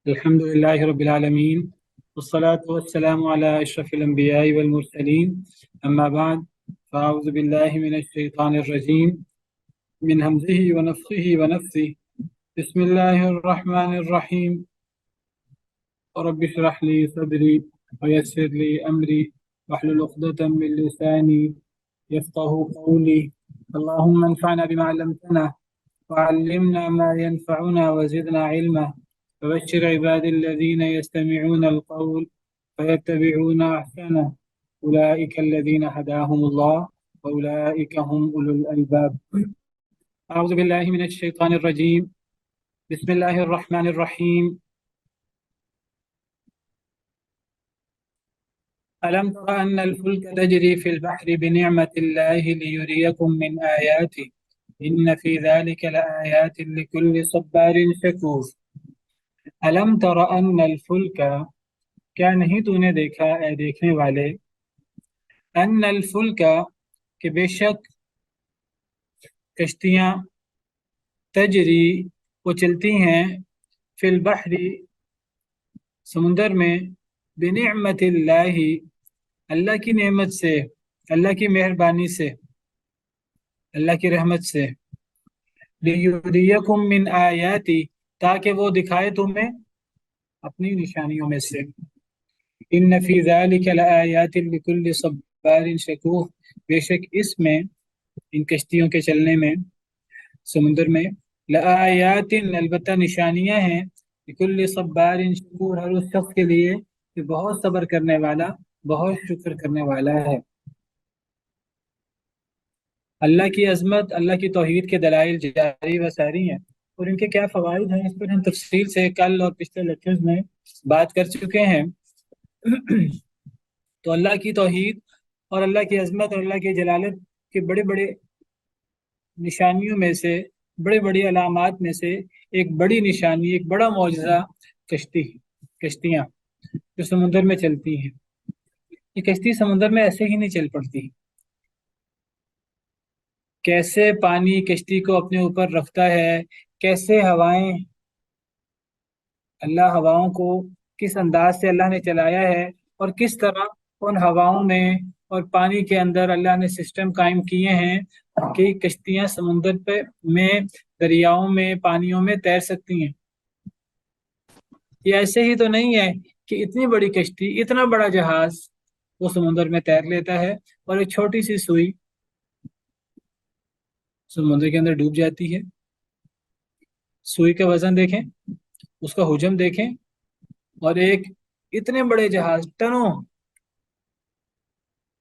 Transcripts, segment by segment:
الحمد لله رب العالمين، والصلاة والسلام على أشرف الأنبياء والمرسلين. أما بعد، فأعوذ بالله من الشيطان الرجيم من همزه ونفخه ونفثه. بسم الله الرحمن الرحيم. رب اشرح لي صدري ويسر لي أمري واحلل عقدة من لساني يفقه قولي. اللهم انفعنا بما علمتنا وعلمنا ما ينفعنا وزدنا علما. فبشر عبادي الذين يستمعون القول فيتبعون أحسنه. أولئك الذين هداهم الله وأولئك هم أولو الألباب. أعوذ بالله من الشيطان الرجيم. بسم الله الرحمن الرحيم. ألم تر أن الفلك تجري في البحر بنعمة الله ليريكم من آياته إن في ذلك لآيات لكل صبار شكور. ألم تر أن الفلك، کیا نہیں تو نے دیکھا اے دیکھنے والے، ان الفلک کہ بے شک کشتیاں، تجری وہ چلتی ہیں، فی البحر سمندر میں، بنعمت اللہ اللہ کی نعمت سے، اللہ کی مہربانی سے، اللہ کی رحمت سے، لیریکم من آیاتی تاکہ وہ دکھائے تمہیں اپنی نشانیوں میں سے، ان فی ذلک لآیات لکل صبار شکور، بے شک اس میں، ان کشتیوں کے چلنے میں سمندر میں، لآیات البتہ نشانیاں ہیں، لکل صبار شکور ہر اس شخص کے لیے کہ بہت صبر کرنے والا، بہت شکر کرنے والا ہے۔ اللہ کی عظمت، اللہ کی توحید کے دلائل جاری و ساری ہیں، اور ان کے کیا فوائد ہیں اس پر ہم تفصیل سے کل اور پچھلے لیکچرز میں بات کر چکے ہیں۔ تو اللہ کی توحید اور اللہ کی عظمت اور اللہ کی جلالت کے بڑے بڑے نشانیوں میں سے، بڑے بڑی علامات میں سے ایک بڑی نشانی، ایک بڑا معجزہ کشتیاں جو سمندر میں چلتی ہیں۔ یہ کشتی سمندر میں ایسے ہی نہیں چل پڑتی، کیسے پانی کشتی کو اپنے اوپر رکھتا ہے، کیسے ہوائیں، اللہ ہواؤں کو کس انداز سے اللہ نے چلایا ہے، اور کس طرح ان ہواؤں میں اور پانی کے اندر اللہ نے سسٹم قائم کیے ہیں کہ کشتیاں سمندر پہ میں، دریاؤں میں، پانیوں میں تیر سکتی ہیں۔ یہ ایسے ہی تو نہیں ہے کہ اتنی بڑی کشتی، اتنا بڑا جہاز وہ سمندر میں تیر لیتا ہے اور ایک چھوٹی سی سوئی سمندر کے اندر ڈوب جاتی ہے۔ سوئی کا وزن دیکھیں، اس کا حجم دیکھیں، اور ایک اتنے بڑے جہاز ٹنوں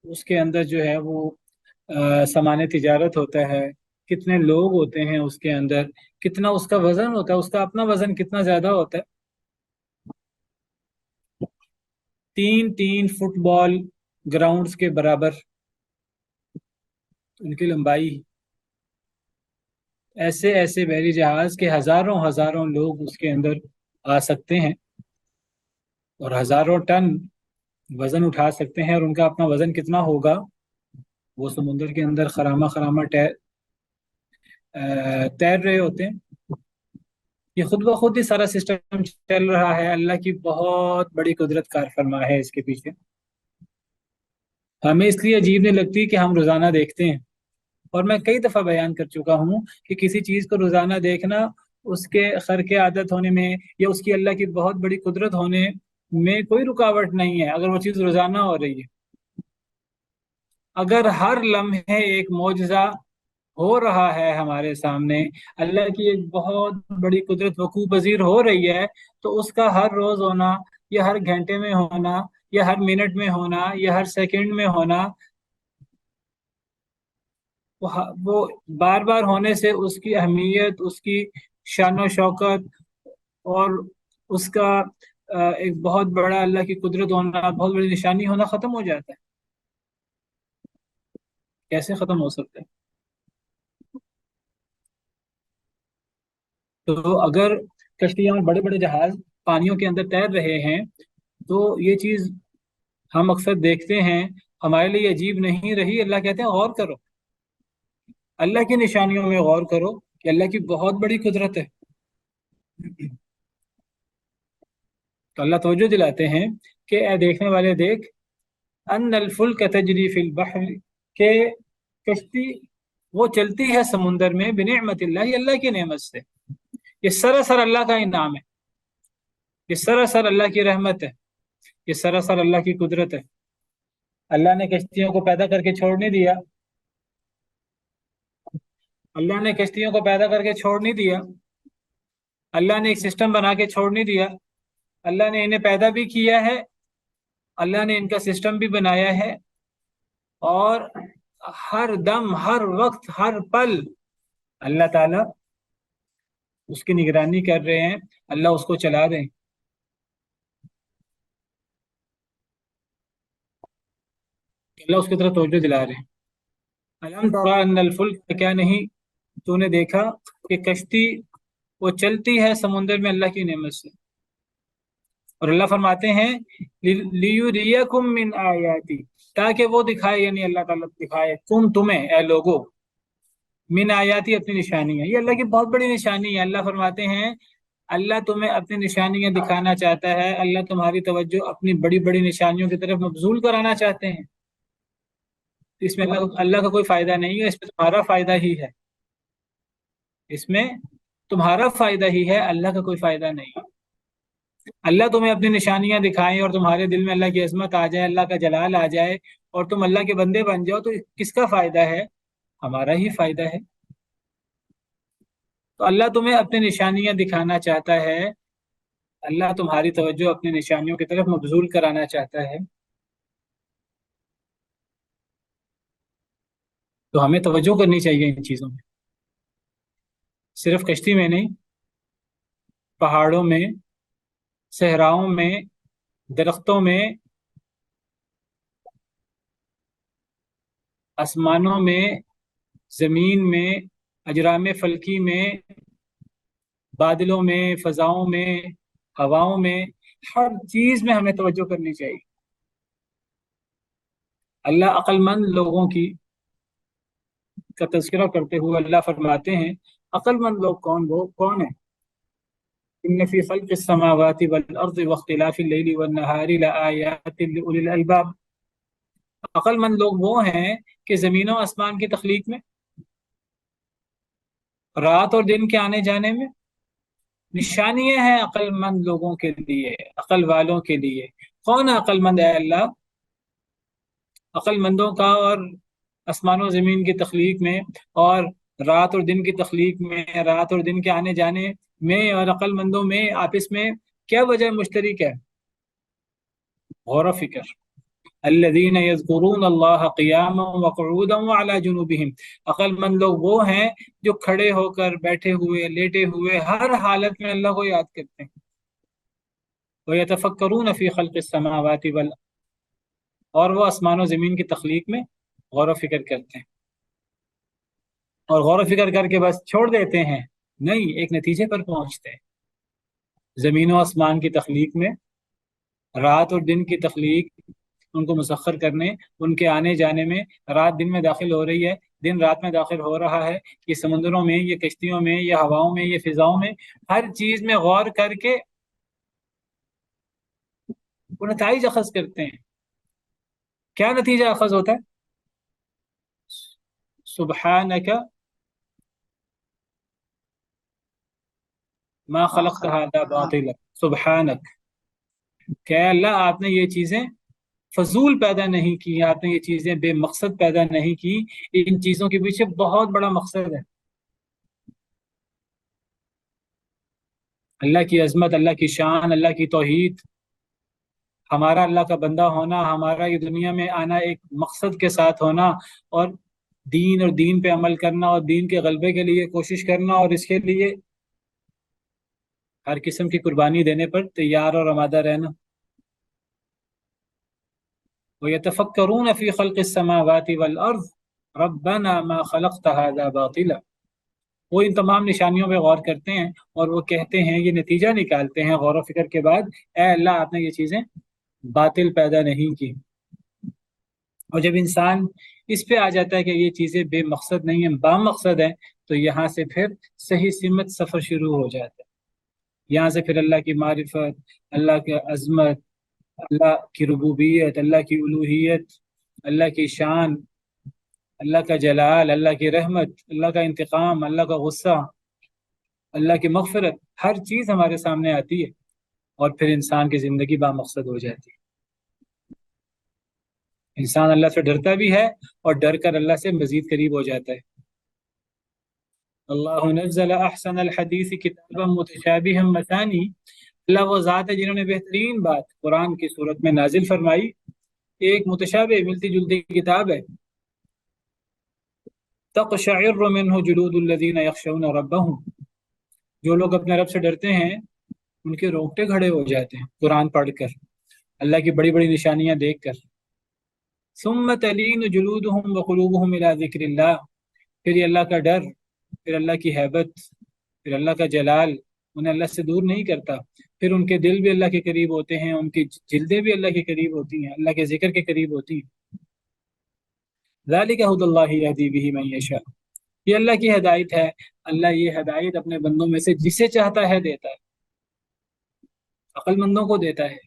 اس کے اندر جو ہے وہ سامان تجارت ہوتا ہے، کتنے لوگ ہوتے ہیں اس کے اندر، کتنا اس کا وزن ہوتا ہے، اس کا اپنا وزن کتنا زیادہ ہوتا ہے۔ 3 فٹ بال گراؤنڈز کے برابر ان کی لمبائی۔ ایسے ایسے بحری جہاز کے ہزاروں ہزاروں لوگ اس کے اندر آ سکتے ہیں اور ہزاروں ٹن وزن اٹھا سکتے ہیں، اور ان کا اپنا وزن کتنا ہوگا، وہ سمندر کے اندر خرامہ خرامہ تیر رہے ہوتے ہیں۔ یہ خود بخود ہی سارا سسٹم چل رہا ہے، اللہ کی بہت بڑی قدرت کار فرما ہے اس کے پیچھے۔ ہمیں اس لیے عجیب نہیں لگتی کہ ہم روزانہ دیکھتے ہیں، اور میں کئی دفعہ بیان کر چکا ہوں کہ کسی چیز کو روزانہ دیکھنا اس کے خرق عادت ہونے میں یا اس کی اللہ کی بہت بڑی قدرت ہونے میں کوئی رکاوٹ نہیں ہے، اگر وہ چیز روزانہ ہو رہی ہے۔ اگر ہر لمحے ایک معجزہ ہو رہا ہے ہمارے سامنے، اللہ کی ایک بہت بڑی قدرت وقوع پذیر ہو رہی ہے، تو اس کا ہر روز ہونا، یا ہر گھنٹے میں ہونا، یا ہر منٹ میں ہونا، یا ہر سیکنڈ میں ہونا، وہ بار بار ہونے سے اس کی اہمیت، اس کی شان و شوکت، اور اس کا ایک بہت بڑا اللہ کی قدرت ہونا، بہت بڑی نشانی ہونا ختم ہو جاتا ہے۔ کیسے ختم ہو سکتا ہے؟ تو اگر کشتیاں اور بڑے بڑے جہاز پانیوں کے اندر تیر رہے ہیں تو یہ چیز ہم اکثر دیکھتے ہیں، ہمارے لیے عجیب نہیں رہی۔ اللہ کہتے ہیں غور کرو، اللہ کی نشانیوں میں غور کرو کہ اللہ کی بہت بڑی قدرت ہے۔ تو اللہ توجہ دلاتے ہیں کہ اے دیکھنے والے دیکھ، ان الفلک تجری فی البحر، کہ کشتی وہ چلتی ہے سمندر میں، بنعمت اللہ، اللہ کی نعمت سے۔ یہ سراسر اللہ کا انعام ہے، یہ سراسر اللہ کی رحمت ہے، یہ سراسر اللہ کی قدرت ہے۔ اللہ نے کشتیوں کو پیدا کر کے چھوڑ نہیں دیا، اللہ نے کشتیوں کو پیدا کر کے چھوڑ نہیں دیا، اللہ نے ایک سسٹم بنا کے چھوڑ نہیں دیا، اللہ نے انہیں پیدا بھی کیا ہے، اللہ نے ان کا سسٹم بھی بنایا ہے، اور ہر دم، ہر وقت، ہر پل اللہ تعالیٰ اس کی نگرانی کر رہے ہیں، اللہ اس کو چلا رہے ہیں۔ اللہ اس کی طرف توجہ دلا رہے ہیں۔ الم تری ان الفلک، کیا نہیں تو نے دیکھا کہ کشتی وہ چلتی ہے سمندر میں اللہ کی نعمت سے۔ اور اللہ فرماتے ہیں لیریکم من آیاتی، تاکہ وہ دکھائے، یعنی اللہ تعالیٰ دکھائے تمہیں اے لوگو، من آیاتی، اپنی نشانیاں۔ یہ اللہ کی بہت بڑی نشانی ہے۔ اللہ فرماتے ہیں اللہ تمہیں اپنی نشانیاں دکھانا چاہتا ہے، اللہ تمہاری توجہ اپنی بڑی بڑی نشانیوں کی طرف مبذول کرانا چاہتے ہیں۔ اس میں اللہ کا کوئی فائدہ نہیں ہے، اس میں تمہارا فائدہ ہی ہے، اس میں تمہارا فائدہ ہی ہے، اللہ کا کوئی فائدہ نہیں۔ اللہ تمہیں اپنی نشانیاں دکھائیں اور تمہارے دل میں اللہ کی عظمت آ جائے، اللہ کا جلال آ جائے، اور تم اللہ کے بندے بن جاؤ، تو کس کا فائدہ ہے؟ ہمارا ہی فائدہ ہے۔ تو اللہ تمہیں اپنی نشانیاں دکھانا چاہتا ہے، اللہ تمہاری توجہ اپنی نشانیوں کی طرف مبذول کرانا چاہتا ہے۔ تو ہمیں توجہ کرنی چاہیے ان چیزوں میں، صرف کشتی میں نہیں، پہاڑوں میں، صحراؤں میں، درختوں میں، آسمانوں میں، زمین میں، اجرام فلکی میں، بادلوں میں، فضاؤں میں، ہواؤں میں، ہر چیز میں ہمیں توجہ کرنی چاہیے۔ اللہ عقل مند لوگوں کی کا تذکرہ کرتے ہوئے اللہ فرماتے ہیں عقل مند لوگ کون ہیں؟ ان فی خلق السماوات والارض واختلاف اللیل والنہار لآیات لأولی الالباب۔ عقل مند لوگ وہ ہیں کہ زمین و آسمان کی تخلیق میں، رات اور دن کے آنے جانے میں نشانیاں ہیں عقل مند لوگوں کے لیے، عقل والوں کے لیے۔ کون ہے عقل مند؟ ہے اللہ۔ عقل مندوں کا اور آسمان و زمین کی تخلیق میں، اور رات اور دن کی تخلیق میں، رات اور دن کے آنے جانے میں، اور عقل مندوں میں آپس میں کیا وجہ مشترک ہے؟ غور و فکر۔ الذین یذکرون اللہ قیاما وقعودا وعلی جنوبہم۔ عقل مند لوگ وہ ہیں جو کھڑے ہو کر، بیٹھے ہوئے، لیٹے ہوئے، ہر حالت میں اللہ کو یاد کرتے ہیں۔ ویتفکرون فی خلق السماوات والارض، اور وہ آسمان و زمین کی تخلیق میں غور و فکر کرتے ہیں، اور غور و فکر کر کے بس چھوڑ دیتے ہیں؟ نہیں، ایک نتیجے پر پہنچتے ہیں۔ زمین و آسمان کی تخلیق میں، رات اور دن کی تخلیق، ان کو مسخر کرنے، ان کے آنے جانے میں، رات دن میں داخل ہو رہی ہے، دن رات میں داخل ہو رہا ہے، یہ سمندروں میں، یہ کشتیوں میں، یہ ہواؤں میں، یہ فضاؤں میں، ہر چیز میں غور کر کے وہ نتائج اخذ کرتے ہیں۔ کیا نتیجہ اخذ ہوتا ہے؟ سبحانک ما خلقت هذا باطلا، سبحانک، کہ اللہ آپ نے یہ چیزیں فضول پیدا نہیں کی، آپ نے یہ چیزیں بے مقصد پیدا نہیں کی، ان چیزوں کے پیچھے بہت بڑا مقصد ہے۔ اللہ کی عظمت، اللہ کی شان، اللہ کی توحید، ہمارا اللہ کا بندہ ہونا، ہمارا یہ دنیا میں آنا ایک مقصد کے ساتھ ہونا، اور دین اور دین پہ عمل کرنا، اور دین کے غلبے کے لیے کوشش کرنا، اور اس کے لیے ہر قسم کی قربانی دینے پر تیار اور آمادہ رہنا۔ وَيَتَفَكَّرُونَ فِي خَلْقِ السَّمَاوَاتِ وَالْأَرْضِ رَبَّنَا مَا خَلَقْتَ هَذَا بَاطِلًا۔ وہ ان تمام نشانیوں پہ غور کرتے ہیں، اور وہ کہتے ہیں، یہ نتیجہ نکالتے ہیں غور و فکر کے بعد، اے اللہ آپ نے یہ چیزیں باطل پیدا نہیں کی۔ اور جب انسان اس پہ آ جاتا ہے کہ یہ چیزیں بے مقصد نہیں ہیں، با مقصد ہیں، تو یہاں سے پھر صحیح سمت سفر شروع ہو جاتا ہے۔ یہاں سے پھر اللہ کی معرفت، اللہ کی عظمت، اللہ کی ربوبیت، اللہ کی الوہیت، اللہ کی شان، اللہ کا جلال، اللہ کی رحمت، اللہ کا انتقام، اللہ کا غصہ، اللہ کی مغفرت، ہر چیز ہمارے سامنے آتی ہے، اور پھر انسان کی زندگی بامقصد ہو جاتی ہے۔ انسان اللہ سے ڈرتا بھی ہے، اور ڈر کر اللہ سے مزید قریب ہو جاتا ہے۔ اللہ نزل احسن الحدیث کتابا متشابہا مثانی، اللہ وہ ذات ہے جنہوں نے بہترین بات قرآن کی صورت میں نازل فرمائی، ایک متشابہ ملتی جلتی کتاب ہے۔ تقشعر منہ جلود الذین یخشون ربہم، جو لوگ اپنے رب سے ڈرتے ہیں ان کے رونگٹے کھڑے ہو جاتے ہیں قرآن پڑھ کر، اللہ کی بڑی بڑی نشانیاں دیکھ کر۔ ثم تلین جلودہم وقلوبہم الی ذکر اللہ، پھر یہ اللہ کا ڈر، پھر اللہ کی ہیبت، پھر اللہ کا جلال انہیں اللہ سے دور نہیں کرتا، پھر ان کے دل بھی اللہ کے قریب ہوتے ہیں، ان کی جلدیں بھی اللہ کے قریب ہوتی ہیں، اللہ کے ذکر کے قریب ہوتی ہیں۔ ذالک ھدی اللہ یہدی بہ من یشاء، یہ اللہ کی ہدایت ہے، اللہ یہ ہدایت اپنے بندوں میں سے جسے چاہتا ہے دیتا ہے، عقل مندوں کو دیتا ہے،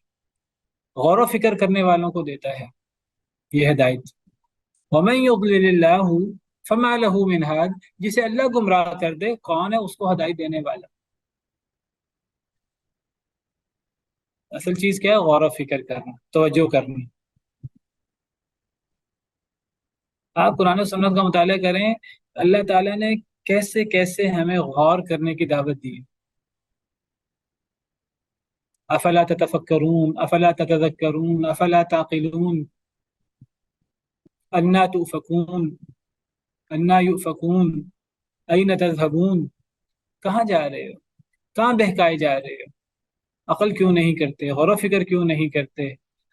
غور و فکر کرنے والوں کو دیتا ہے یہ ہدایت۔ ومن یضلل اللہ فما لہ من ہاد، جسے اللہ گمراہ کر دے کون ہے اس کو ہدایت دینے والا؟ اصل چیز کیا ہے؟ غور و فکر کرنا، توجہ کرنی۔ آپ قرآن و سنت کا مطالعہ کریں، اللہ تعالیٰ نے کیسے کیسے ہمیں غور کرنے کی دعوت دی ہے۔ افلا تتفکرون، افلا تتذکرون، افلا تعقلون، انا تؤفکون، انا یؤفکون، این تذہبون، کہاں جا رہے ہو، کہاں بہکائے جا رہے ہو، عقل کیوں نہیں کرتے، غور و فکر کیوں نہیں کرتے،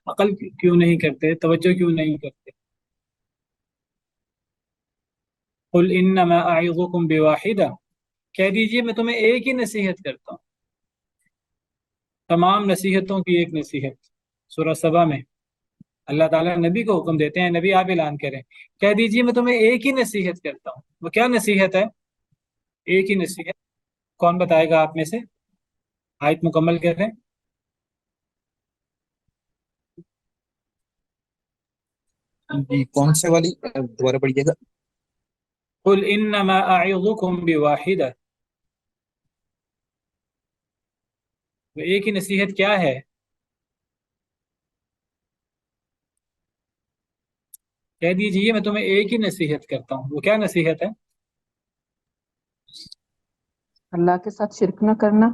عقل کیوں نہیں کرتے، توجہ کیوں نہیں کرتے؟ قل انما اعظکم بواحدہ، کہہ دیجئے میں تمہیں ایک ہی نصیحت کرتا ہوں، تمام نصیحتوں کی ایک نصیحت۔ سورہ سبا میں اللہ تعالیٰ نبی کو حکم دیتے ہیں، نبی آپ اعلان کریں، کہہ دیجئے میں تمہیں ایک ہی نصیحت کرتا ہوں۔ وہ کیا نصیحت ہے؟ ایک ہی نصیحت، کون بتائے گا آپ میں سے؟ آیت مکمل کریں۔ جی کون سے والی دوبارہ پڑھیے گا؟ قل انما اعظکم بواحدہ، وہ ایک ہی نصیحت کیا ہے؟ کہہ دیجئے میں تمہیں ایک ہی نصیحت کرتا ہوں، وہ کیا نصیحت ہے؟ اللہ کے ساتھ شرک نہ کرنا،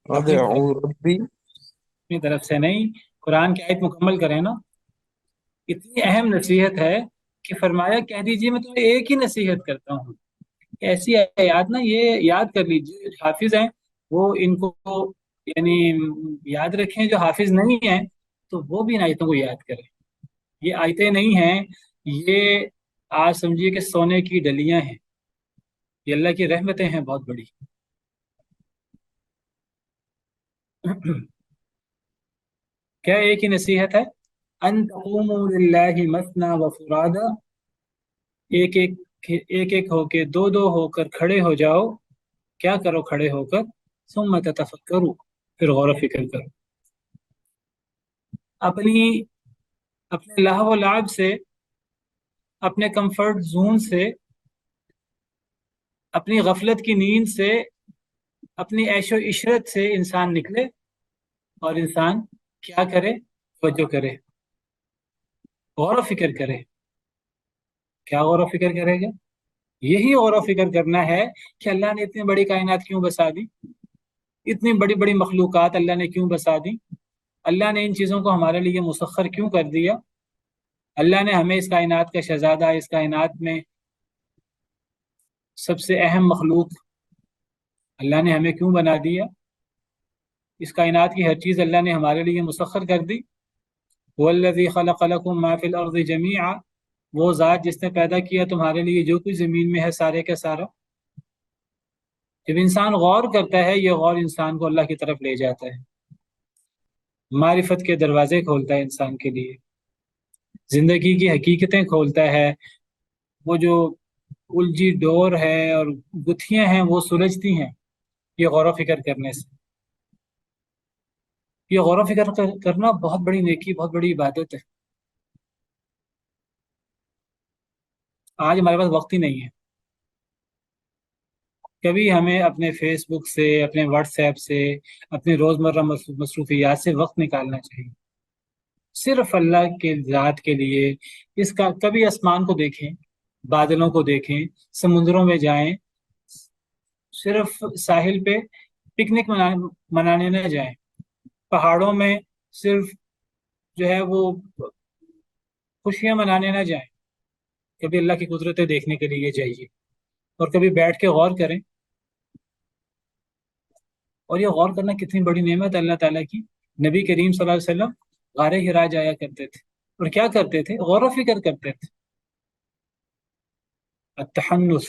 ادعو ربی، اپنی طرف سے نہیں، قرآن کی آیت مکمل کریں نا۔ اتنی اہم نصیحت ہے کہ فرمایا کہہ دیجئے میں تمہیں ایک ہی نصیحت کرتا ہوں۔ ایسی آیات نا یہ یاد کر لیجیے، حافظ ہیں وہ ان کو یعنی یاد رکھیں، جو حافظ نہیں ہیں تو وہ بھی ان آیتوں کو یاد کریں۔ یہ آیتیں نہیں ہیں، یہ آج سمجھیے کہ سونے کی ڈلیاں ہیں، یہ اللہ کی رحمتیں ہیں بہت بڑی۔ کیا ایک ہی نصیحت ہے؟ ان تقوموا للہ مثنی و فرادا، ایک ایک ہو کے، دو دو ہو کر کھڑے ہو جاؤ۔ کیا کرو کھڑے ہو کر؟ ثم تتفکروا، پھر غور و فکر کرو۔ اپنے لہو و لعب سے، اپنے کمفرٹ زون سے، اپنی غفلت کی نیند سے، اپنی عیش و عشرت سے انسان نکلے، اور انسان کیا کرے؟ توجہ کرے، غور و فکر کرے۔ کیا غور و فکر کرے گا؟ یہی غور و فکر کرنا ہے کہ اللہ نے اتنی بڑی کائنات کیوں بسا دی، اتنی بڑی بڑی مخلوقات اللہ نے کیوں بسا دی، اللہ نے ان چیزوں کو ہمارے لیے مسخر کیوں کر دیا، اللہ نے ہمیں اس کائنات کا شہزادہ، اس کائنات میں سب سے اہم مخلوق اللہ نے ہمیں کیوں بنا دیا، اس کائنات کی ہر چیز اللہ نے ہمارے لیے مسخر کر دی۔ والذی خلق لکم ما فی الارض جمیعا، وہ ذات جس نے پیدا کیا تمہارے لیے جو کچھ زمین میں ہے سارے کا سارا۔ جب انسان غور کرتا ہے، یہ غور انسان کو اللہ کی طرف لے جاتا ہے، معرفت کے دروازے کھولتا ہے انسان کے لیے، زندگی کی حقیقتیں کھولتا ہے، وہ جو الجھی ڈور ہے اور گتھیاں ہیں وہ سلجھتی ہیں، یہ غور و فکر کرنے سے. یہ غور و فکر کرنا بہت بڑی نیکی، بہت بڑی عبادت ہے. آج ہمارے پاس وقت ہی نہیں ہے. کبھی ہمیں اپنے فیس بک سے، اپنے واٹس ایپ سے، اپنے روزمرہ مصروفیات سے وقت نکالنا چاہیے صرف اللہ کے ذات کے لیے. اس کا کبھی آسمان کو دیکھیں، بادلوں کو دیکھیں، سمندروں میں جائیں، صرف ساحل پہ پکنک منانے نہ جائیں، پہاڑوں میں صرف جو ہے وہ خوشیاں منانے نہ جائیں. کبھی اللہ کی قدرتیں دیکھنے کے لیے جائیے اور کبھی بیٹھ کے غور کریں. اور یہ غور کرنا کتنی بڑی نعمت ہے اللہ تعالیٰ کی. نبی کریم صلی اللہ علیہ وسلم غار حرا جایا کرتے تھے اور کیا کرتے تھے؟ غور و فکر کرتے تھے. التحنث،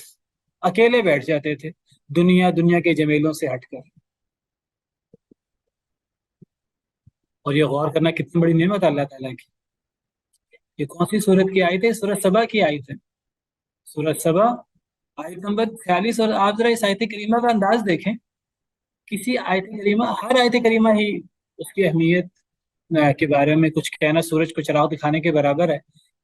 اکیلے بیٹھ جاتے تھے دنیا کے جمیلوں سے ہٹ کر. اور یہ غور کرنا کتنی بڑی نعمت ہے اللہ تعالیٰ کی. یہ کون سی سورت کی آیت ہے؟ سورت سبا کی آیت ہے. سورت سبا آیت نمبر 46. اور آپ ذرا اس آیت کریمہ کا انداز دیکھیں. کسی آیت کریمہ، ہر آیت کریمہ ہی اس کی اہمیت کے بارے میں کچھ کہنا سورج کو چراغ دکھانے کے برابر ہے،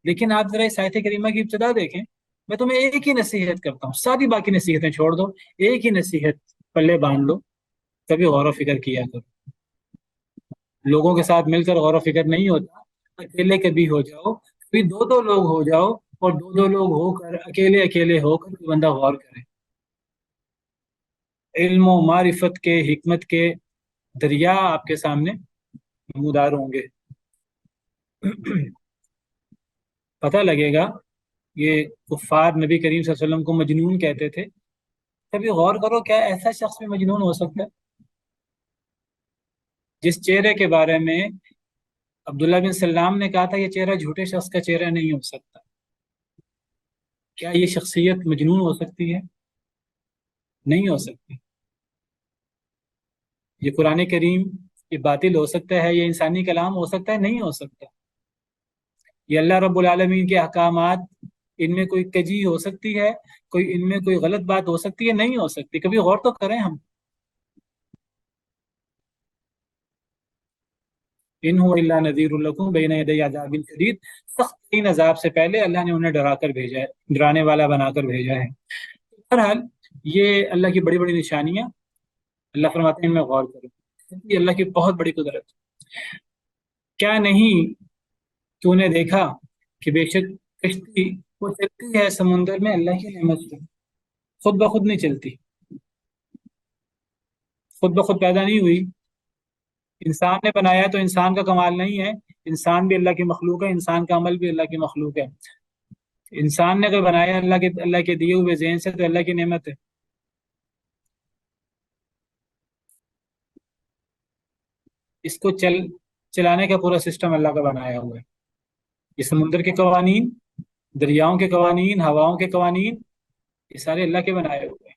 لیکن آپ ذرا اس آیت کریمہ کی ابتدا دیکھیں. میں تمہیں ایک ہی نصیحت کرتا ہوں، ساری باقی نصیحتیں چھوڑ دو، ایک ہی نصیحت پلے باندھ لو، کبھی غور و فکر کیا کرو. لوگوں کے ساتھ مل کر غور و فکر نہیں ہوتا، اکیلے کبھی ہو جاؤ، پھر دو دو لوگ ہو جاؤ، اور دو دو لوگ ہو کر اکیلے ہو کر کوئی بندہ غور کرے. علم و معرفت کے، حکمت کے دریا آپ کے سامنے نمودار ہوں گے. پتہ لگے گا. یہ کفار نبی کریم صلی اللہ علیہ وسلم کو مجنون کہتے تھے. کبھی غور کرو، کیا ایسا شخص بھی مجنون ہو سکتا ہے؟ جس چہرے کے بارے میں عبداللہ بن سلام نے کہا تھا یہ چہرہ جھوٹے شخص کا چہرہ نہیں ہو سکتا، کیا یہ شخصیت مجنون ہو سکتی ہے؟ نہیں ہو سکتی. یہ قرآن کریم یہ باطل ہو سکتا ہے؟ یہ انسانی کلام ہو سکتا ہے؟ نہیں ہو سکتا. یہ اللہ رب العالمین کے احکامات، ان میں کوئی کجی ہو سکتی ہے؟ ان میں کوئی غلط بات ہو سکتی ہے؟ نہیں ہو سکتی. کبھی غور تو کریں ہم. ان هو الا نذیر لکم بین یدی عذاب شدید. سخت ترین عذاب سے پہلے اللہ نے انہیں ڈرا کر بھیجا ہے، ڈرانے والا بنا کر بھیجا ہے. بہرحال یہ اللہ کی بڑی بڑی نشانیاں. اللہ فرماتے ہیں ان میں غور کرو. یہ اللہ کی بہت بڑی قدرت. کیا نہیں تو نے دیکھا کہ بے شک کشتی وہ چلتی ہے سمندر میں اللہ کی نعمت سے، خود بخود نہیں چلتی، خود بخود پیدا نہیں ہوئی. انسان نے بنایا تو انسان کا کمال نہیں ہے. انسان بھی اللہ کی مخلوق ہے، انسان کا عمل بھی اللہ کی مخلوق ہے. انسان نے اگر بنایا اللہ کے دیے ہوئے ذہن سے تو اللہ کی نعمت ہے. اس کو چلانے کا پورا سسٹم اللہ کا بنایا ہوا ہے. یہ سمندر کے قوانین، دریاؤں کے قوانین، ہواؤں کے قوانین، یہ سارے اللہ کے بنائے ہوئے ہیں.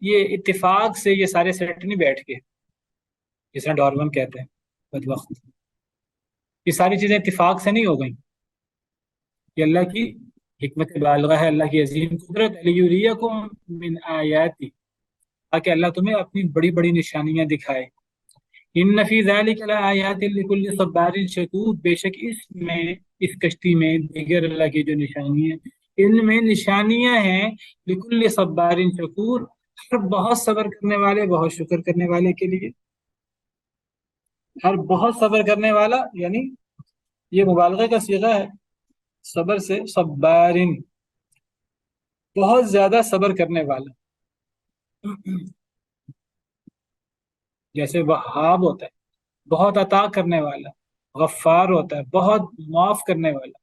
یہ اتفاق سے یہ سارے سیٹ نہیں بیٹھ کے، جس طرح ڈارون کہتے ہیں بدبخت. یہ ساری چیزیں اتفاق سے نہیں ہو گئیں. یہ اللہ کی حکمت بالغہ ہے، اللہ کی عظیم قدرت. لیریکم من آیاتی، تاکہ اللہ تمہیں اپنی بڑی بڑی نشانیاں دکھائے. ان فی ذلک لآیات لکل صبار شکور، بے شک اس کشتی میں دیگر اللہ کی جو نشانیاں ہیں، ان میں نشانیاں ہیں لکل صبار شکور، ہر بہت صبر کرنے والے، بہت شکر کرنے والے کے لیے. ہر بہت صبر کرنے والا، یعنی یہ مبالغہ کا صیغہ ہے. صبر سے صبارن، بہت زیادہ صبر کرنے والا. جیسے وہاب ہوتا ہے بہت عطا کرنے والا، غفار ہوتا ہے بہت معاف کرنے والا.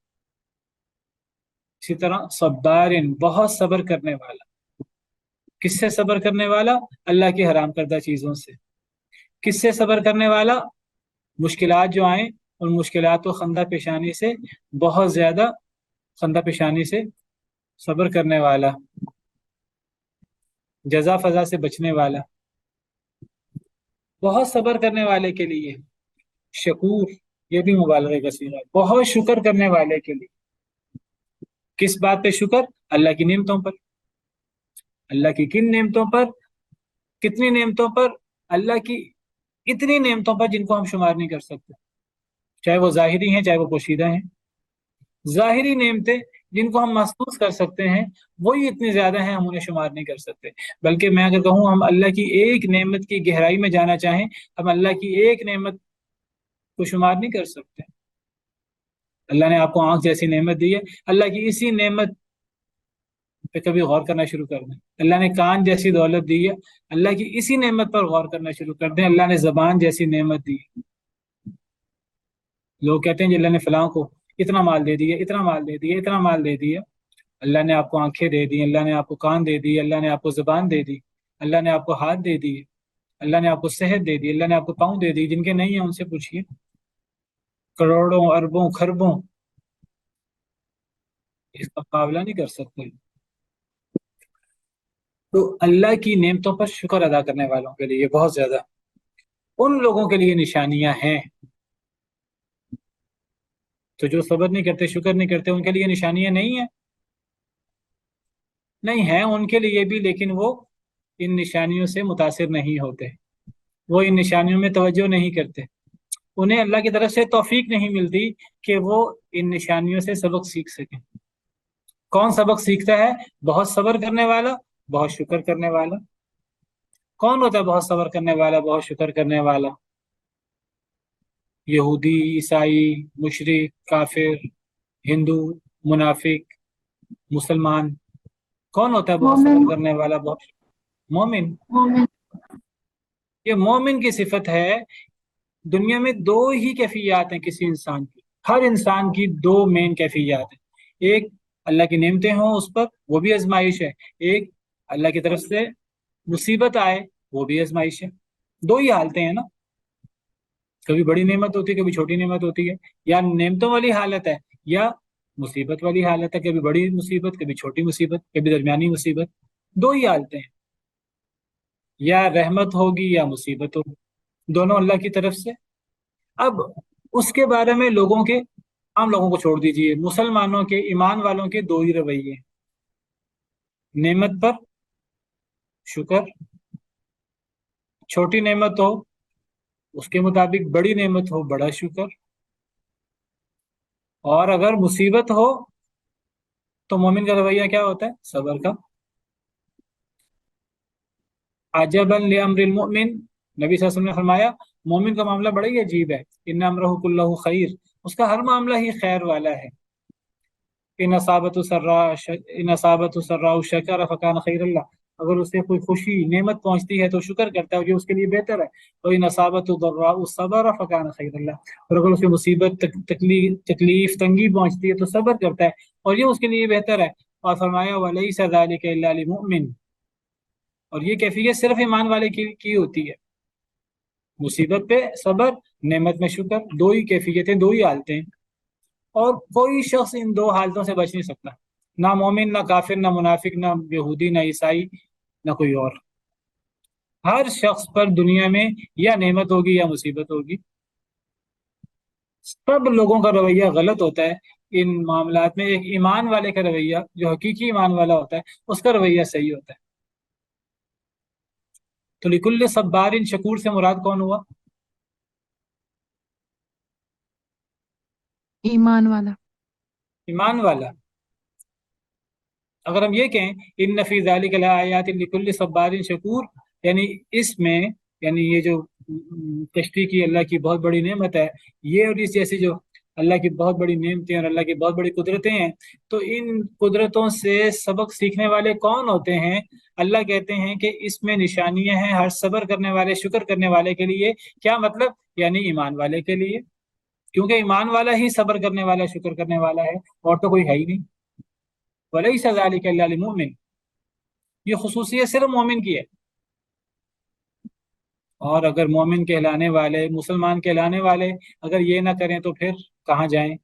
اسی طرح صبارن، بہت صبر کرنے والا. کس سے صبر کرنے والا؟ اللہ کی حرام کردہ چیزوں سے. کس سے صبر کرنے والا؟ مشکلات جو آئیں ان مشکلات و خندہ پیشانی سے، بہت زیادہ خندہ پیشانی سے صبر کرنے والا. جزا فضا سے بچنے والا. بہت صبر کرنے والے کے لیے. شکور، یہ بھی مبالغے کا صیغہ ہے، بہت شکر کرنے والے کے لیے. کس بات پہ شکر؟ اللہ کی نعمتوں پر. اللہ کی کن نعمتوں پر؟ کتنی نعمتوں پر، اللہ کی اتنی نعمتوں پر جن کو ہم شمار نہیں کر سکتے، چاہے وہ ظاہری ہیں چاہے وہ پوشیدہ ہیں۔ ظاہری نعمتیں جن کو ہم محسوس کر سکتے ہیں وہی اتنی زیادہ ہیں، ہم انہیں شمار نہیں کر سکتے۔ بلکہ میں اگر کہوں ہم اللہ کی ایک نعمت کی گہرائی میں جانا چاہیں، ہم اللہ کی ایک نعمت کو شمار نہیں کر سکتے۔ اللہ نے آپ کو آنکھ جیسی نعمت دی ہے، اللہ کی اسی نعمت پہ کبھی غور کرنا شروع کر دیں۔ اللہ نے کان جیسی دولت دی ہے، اللہ کی اسی نعمت پر غور کرنا شروع کر دیں۔ اللہ نے زبان جیسی نعمت دی ہے۔ لوگ کہتے ہیں جی اللہ نے فلاں کو اتنا مال دے دیا، اتنا مال دے دیا، اتنا مال دے دیا۔ اللہ نے آپ کو آنکھیں دے دی، اللہ نے آپ کو کان دے دی، اللہ نے آپ کو زبان دے دی، اللہ نے آپ کو ہاتھ دے دی، اللہ نے آپ کو صحت دے دی، اللہ نے آپ کو پاؤں دے دی۔ جن کے نہیں ہیں ان سے پوچھیے، کروڑوں اربوں خربوں اس کا مقابلہ نہیں کر سکتے۔ تو اللہ کی نعمتوں پر شکر ادا کرنے والوں کے لیے بہت زیادہ، ان لوگوں کے لیے نشانیاں ہیں۔ تو جو صبر نہیں کرتے، شکر نہیں کرتے، ان کے لیے نشانیاں نہیں ہیں؟ نہیں ہیں ان کے لیے بھی، لیکن وہ ان نشانیوں سے متاثر نہیں ہوتے، وہ ان نشانیوں میں توجہ نہیں کرتے، انہیں اللہ کی طرف سے توفیق نہیں ملتی کہ وہ ان نشانیوں سے سبق سیکھ سکیں۔ کون سبق سیکھتا ہے؟ بہت صبر کرنے والا، بہت شکر کرنے والا۔ کون ہوتا ہے بہت صبر کرنے والا، بہت شکر کرنے والا؟ یہودی، عیسائی، مشرک، کافر، ہندو، منافق، مسلمان۔ کون ہوتا ہے بہت صبر کرنے والا، بہت؟ مومن۔ یہ مومن کی صفت ہے۔ دنیا میں دو ہی کیفیات ہیں کسی انسان کی، ہر انسان کی دو مین کیفیات ہیں۔ ایک اللہ کی نعمتیں ہوں اس پر، وہ بھی آزمائش ہے۔ ایک اللہ کی طرف سے مصیبت آئے، وہ بھی آزمائش ہے۔ دو ہی حالتیں ہیں نا، کبھی بڑی نعمت ہوتی ہے، کبھی چھوٹی نعمت ہوتی ہے، یا نعمتوں والی حالت ہے یا مصیبت والی حالت ہے، کبھی بڑی مصیبت کبھی چھوٹی مصیبت، کبھی درمیانی مصیبت۔ دو ہی حالتیں ہیں، یا رحمت ہوگی یا مصیبت ہوگی، دونوں اللہ کی طرف سے۔ اب اس کے بارے میں لوگوں کے، عام لوگوں کو چھوڑ دیجئے، مسلمانوں کے، ایمان والوں کے دو ہی رویے ہیں۔ نعمت پر شکر، چھوٹی نعمت ہو اس کے مطابق، بڑی نعمت ہو بڑا شکر، اور اگر مصیبت ہو تو مومن کا رویہ کیا ہوتا ہے؟ صبر کا۔ عجبا لامر المؤمن، نبی صلی اللہ علیہ وسلم نے فرمایا مومن کا معاملہ بڑا ہی عجیب ہے۔ ان امرہ کلہ خیر، اس کا ہر معاملہ ہی خیر والا ہے۔ ان اصابت سراء شکر فکان خیر اللہ، اگر اسے کوئی خوشی نعمت پہنچتی ہے تو شکر کرتا ہے، یہ اس کے لیے بہتر ہے۔ اور ان اصابت ضراء صبر فکان خیر اللہ، اور اگر اسے مصیبت، تکلیف، تنگی پہنچتی ہے تو صبر کرتا ہے، اور یہ اس کے لیے بہتر ہے۔ اور فرمایا ولیس ذلک الا للمؤمن، اور یہ کیفیت صرف ایمان والے کی ہوتی ہے۔ مصیبت پہ صبر، نعمت میں شکر، دو ہی کیفیتیں، دو ہی حالتیں، اور کوئی شخص ان دو حالتوں سے بچ نہیں سکتا، نہ مومن، نہ کافر، نہ منافق، نہ یہودی، نہ عیسائی، نہ کوئی اور۔ ہر شخص پر دنیا میں یا نعمت ہوگی یا مصیبت ہوگی۔ سب لوگوں کا رویہ غلط ہوتا ہے ان معاملات میں۔ ایک ایمان والے کا رویہ، جو حقیقی ایمان والا ہوتا ہے، اس کا رویہ صحیح ہوتا ہے۔ تو لکل صبار شکور سے مراد کون ہوا؟ ایمان والا۔ ایمان والا۔ اگر ہم یہ کہیں ان فی ذلک لآیات لکل صبار شکور، یعنی اس میں، یعنی یہ جو کشتی کی اللہ کی بہت بڑی نعمت ہے، یہ اور اس جیسی جو اللہ کی بہت بڑی نعمتیں اور اللہ کی بہت بڑی قدرتیں ہیں، تو ان قدرتوں سے سبق سیکھنے والے کون ہوتے ہیں؟ اللہ کہتے ہیں کہ اس میں نشانیاں ہیں ہر صبر کرنے والے، شکر کرنے والے کے لیے۔ کیا مطلب؟ یعنی ایمان والے کے لیے، کیونکہ ایمان والا ہی صبر کرنے والا، شکر کرنے والا ہے، اور تو کوئی ہے ہی نہیں۔ وَلَيْسَ ذَلِكَ إِلَّا لِلْمُؤْمِنِ، یہ خصوصیت صرف مومن کی ہے۔ اور اگر مومن کہلانے والے، مسلمان کہلانے والے اگر یہ نہ کریں تو پھر کہاں جائیں؟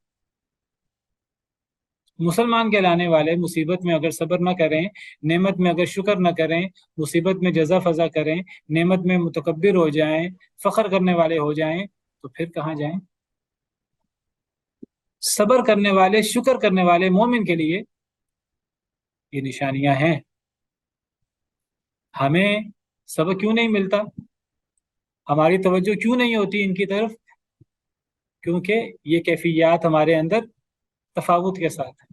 مسلمان کہلانے والے مصیبت میں اگر صبر نہ کریں، نعمت میں اگر شکر نہ کریں، مصیبت میں جزا فضا کریں، نعمت میں متکبر ہو جائیں، فخر کرنے والے ہو جائیں، تو پھر کہاں جائیں؟ صبر کرنے والے، شکر کرنے والے مومن کے لیے یہ نشانیاں ہیں۔ ہمیں سبق کیوں نہیں ملتا، ہماری توجہ کیوں نہیں ہوتی ان کی طرف؟ کیونکہ یہ کیفیات ہمارے اندر تفاوت کے ساتھ ہے۔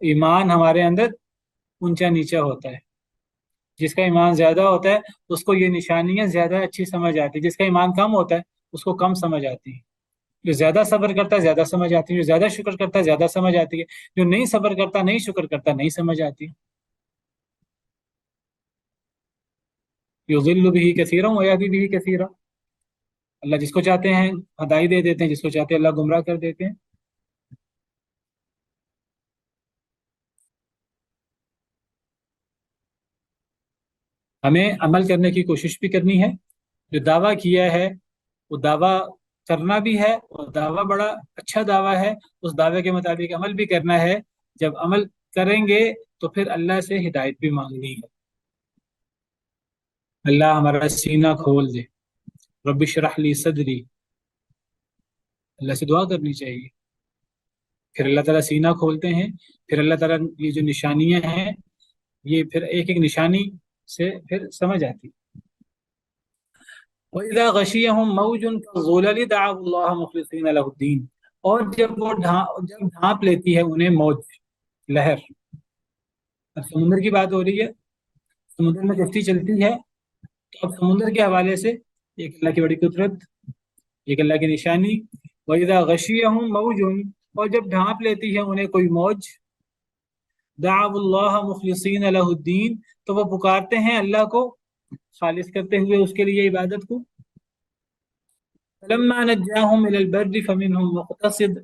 ایمان ہمارے اندر اونچا نیچا ہوتا ہے، جس کا ایمان زیادہ ہوتا ہے اس کو یہ نشانیاں زیادہ اچھی سمجھ آتی ہے، جس کا ایمان کم ہوتا ہے اس کو کم سمجھ آتی ہے۔ جو زیادہ صبر کرتا ہے زیادہ سمجھ آتی ہے، جو زیادہ شکر کرتا ہے زیادہ سمجھ آتی ہے، جو نہیں صبر کرتا نہیں شکر کرتا نہیں سمجھ آتی۔ یضل به کثیرا ویہدی به کثیرا، اللہ جس کو چاہتے ہیں ہدایت دے دیتے ہیں، جس کو چاہتے ہیں اللہ گمراہ کر دیتے ہیں۔ ہمیں عمل کرنے کی کوشش بھی کرنی ہے، جو دعویٰ کیا ہے وہ دعویٰ کرنا بھی ہے، اور دعویٰ بڑا اچھا دعویٰ ہے، اس دعوے کے مطابق عمل بھی کرنا ہے۔ جب عمل کریں گے تو پھر اللہ سے ہدایت بھی مانگنی ہے، اللہ ہمارا سینہ کھول دے، رب اشرح لی صدری، اللہ سے دعا کرنی چاہیے۔ پھر اللہ تعالیٰ سینہ کھولتے ہیں، پھر اللہ تعالیٰ یہ جو نشانیاں ہیں یہ پھر ایک ایک نشانی سے پھر سمجھ آتی۔ وَإِذَا غَشِيَهُم مَّوْجٌ كَالظُّلَلِ دَعَوُا اللَّهَ مُخْلِصِينَ لَهُ الدِّينَ، اور جب ڈھانپ لیتی ہے انہیں موج، لہر، اب سمندر کی بات ہو رہی ہے، سمندر میں کشتی چلتی ہے، تو اب سمندر کے حوالے سے ایک اللہ کی بڑی قدرت، ایک اللہ کی نشانی۔ وَإِذَا غَشِيَهُم مَّوْجٌ، اور جب ڈھانپ لیتی ہے انہیں کوئی موج، دعوا اللہ مخلصین لہ الدین، تو وہ پکارتے ہیں اللہ کو خالص کرتے ہوئے اس کے لیے عبادت کو۔ فلما نجاہم الی البر فمنہم مقتصد،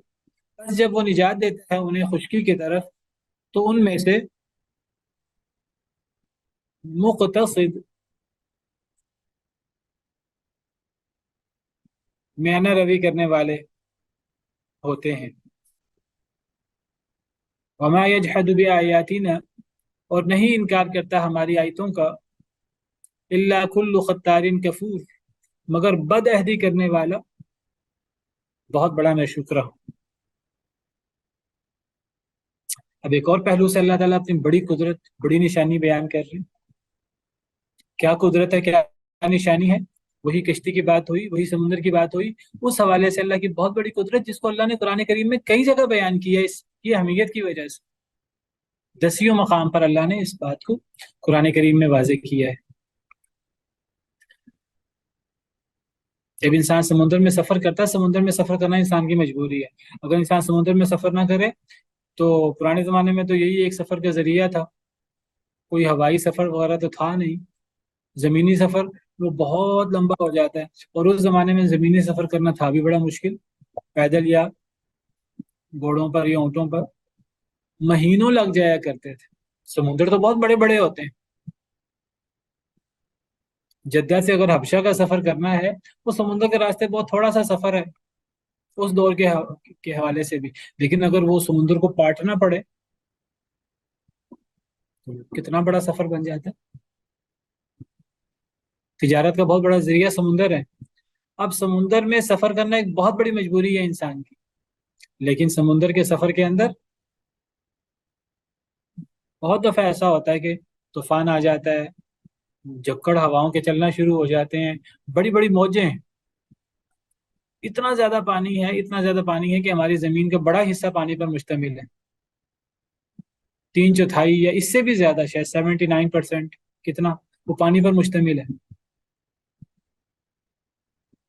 بس جب وہ نجات دیتا ہے انہیں خشکی کی طرف تو ان میں سے مقتصد، میانہ روی کرنے والے ہوتے ہیں۔ وما یجحد بآیاتنا، اور نہیں انکار کرتا ہماری آیتوں کا، الا کل ختار کفور، مگر بد عہدی کرنے والا بہت بڑا ناشکرہ۔ اب ایک اور پہلو سے اللہ تعالیٰ اپنی بڑی قدرت، بڑی نشانی بیان کر رہے ہیں۔ کیا قدرت ہے، کیا نشانی ہے؟ وہی کشتی کی بات ہوئی، وہی سمندر کی بات ہوئی، اس حوالے سے اللہ کی بہت بڑی قدرت جس کو اللہ نے قرآن کریم میں کئی جگہ بیان کیا ہے، اس کی اہمیت کی وجہ سے 10 مقام پر اللہ نے اس بات کو قرآن کریم میں واضح کیا ہے۔ جب انسان سمندر میں سفر کرتا ہے، سمندر میں سفر کرنا انسان کی مجبوری ہے، اگر انسان سمندر میں سفر نہ کرے تو پرانے زمانے میں تو یہی ایک سفر کا ذریعہ تھا، کوئی ہوائی سفر وغیرہ تو تھا نہیں، زمینی سفر وہ بہت لمبا ہو جاتا ہے، اور اس زمانے میں زمینی سفر کرنا تھا بھی بڑا مشکل، پیدل یا گھوڑوں پر یا اونٹوں پر مہینوں لگ جایا کرتے تھے۔ سمندر تو بہت بڑے بڑے ہوتے ہیں، جدہ سے اگر حبشہ کا سفر کرنا ہے وہ سمندر کے راستے بہت تھوڑا سا سفر ہے اس دور کے حوالے سے بھی، لیکن اگر وہ سمندر کو پاٹنا پڑے تو کتنا بڑا سفر بن جاتا ہے۔ تجارت کا بہت بڑا ذریعہ سمندر ہے۔ اب سمندر میں سفر کرنا ایک بہت بڑی مجبوری ہے انسان کی، لیکن سمندر کے سفر کے اندر بہت دفعہ ایسا ہوتا ہے کہ طوفان آ جاتا ہے، جکڑ ہواؤں کے چلنا شروع ہو جاتے ہیں، بڑی بڑی موجیں ہیں، اتنا زیادہ پانی ہے، اتنا زیادہ پانی ہے کہ ہماری زمین کا بڑا حصہ پانی پر مشتمل ہے، 3/4 یا اس سے بھی زیادہ، شاید 79%، کتنا وہ پانی پر مشتمل ہے۔